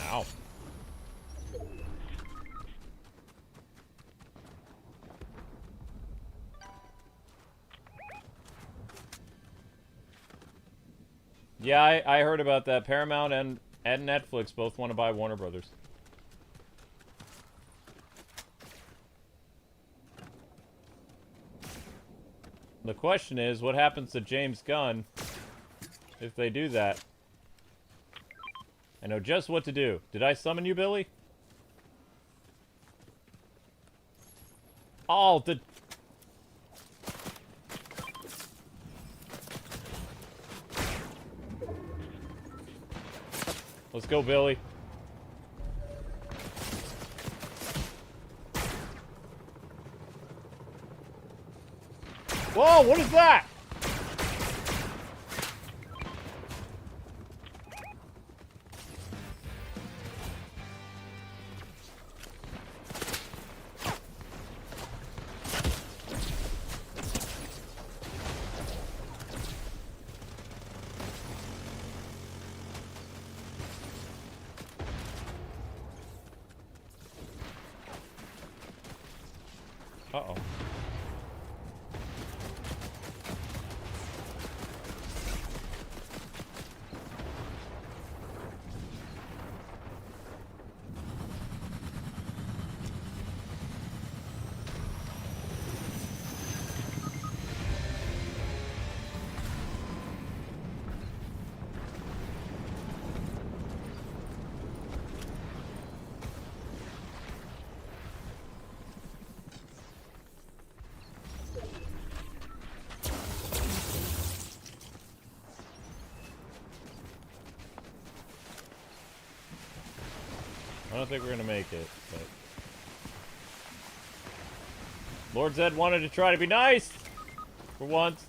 Ow. Yeah, I heard about that. Paramount and Netflix both want to buy Warner Brothers. The question is, what happens to James Gunn if they do that? I know just what to do. Did I summon you, Billy? Oh, the... Let's go, Billy. Whoa, what is that? Uh-oh. I don't think we're gonna make it, but... Lord Zedd wanted to try to be nice! For once.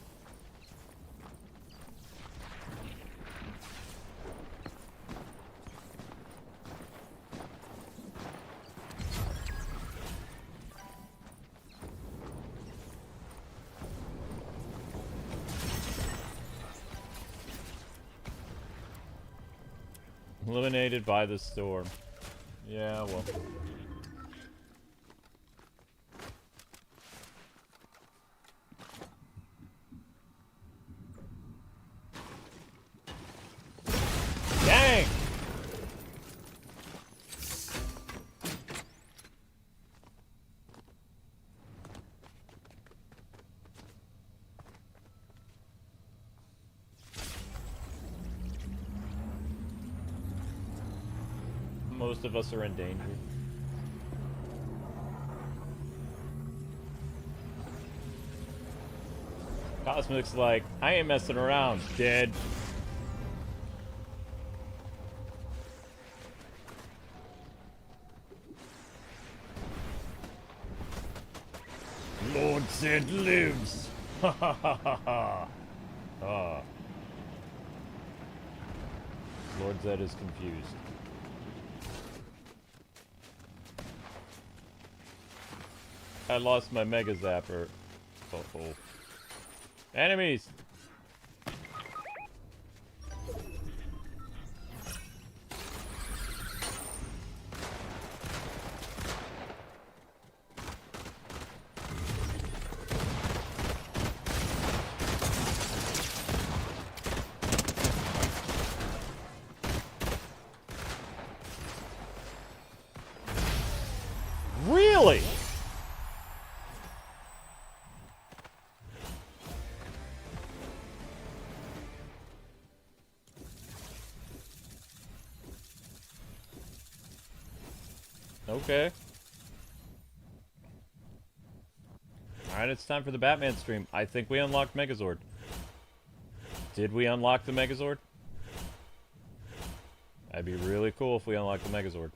Eliminated by the storm. Yeah, well. Dang! Most of us are in danger. Cosmic's like, I ain't messing around, dead. Lord Zedd lives! Ha ha ha ha ha! Ah. Lord Zedd is confused. I lost my Mega Zapper. Uh-oh. Enemies! Really? Okay. Alright, it's time for the Batman stream. I think we unlocked Megazord. Did we unlock the Megazord? That'd be really cool if we unlocked the Megazord.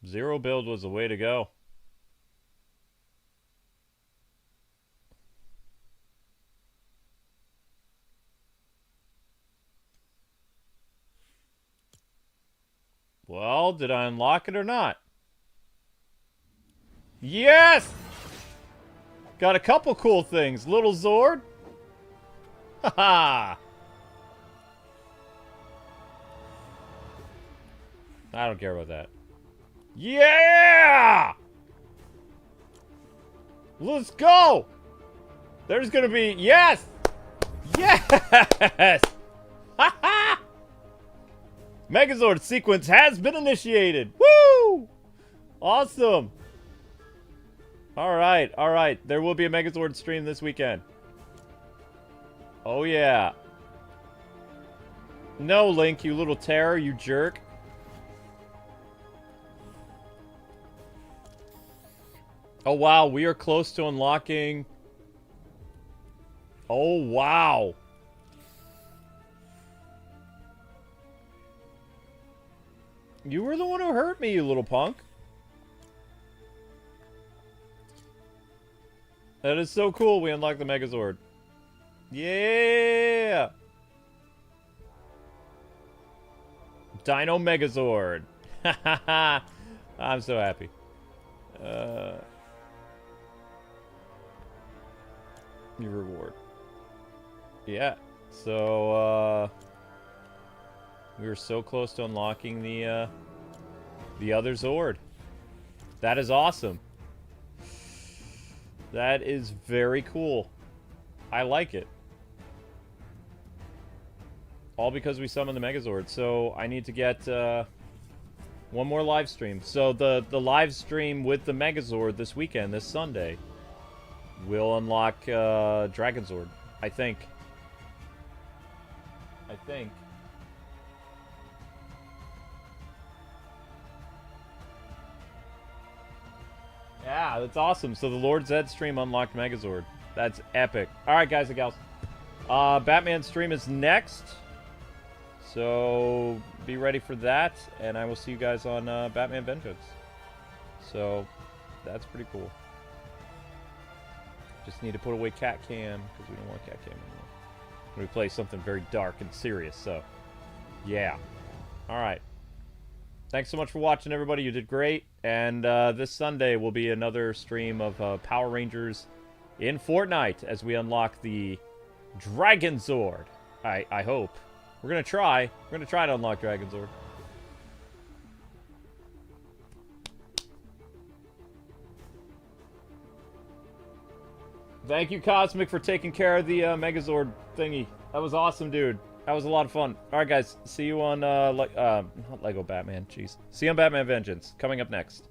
Zero build was the way to go. Well, did I unlock it or not? Yes! Got a couple cool things. Little Zord. Haha! I don't care about that. Yeah! Let's go! There's gonna be... Yes! Yes! Haha! Megazord sequence has been initiated. Woo! Awesome. Alright, alright. There will be a Megazord stream this weekend. Oh yeah. No, Link, you little terror, you jerk. Oh wow, we are close to unlocking... Oh wow. You were the one who hurt me, you little punk. That is so cool, we unlocked the Megazord. Yeah! Dino Megazord. I'm so happy. Your reward. Yeah. So, we were so close to unlocking the other Zord. That is awesome. That is very cool. I like it. All because we summoned the Megazord. So I need to get one more live stream. So the live stream with the Megazord this weekend, this Sunday, will unlock Dragon Zord. I think. Yeah, that's awesome. So the Lord Zedd stream unlocked Megazord. That's epic. Alright, guys and gals. Batman stream is next. So be ready for that. And I will see you guys on Batman Vengeance. So that's pretty cool. Just need to put away Cat Cam because we don't want Cat Cam anymore. We play something very dark and serious. So yeah. Alright. Thanks so much for watching, everybody. You did great. And this Sunday will be another stream of Power Rangers in Fortnite as we unlock the Dragon Zord. I hope. We're going to try. We're going to try to unlock Dragon Zord. Thank you, Cosmic, for taking care of the Megazord thingy. That was awesome, dude. That was a lot of fun. Alright, guys. See you on, not Lego Batman. Jeez. See you on Batman Vengeance. Coming up next.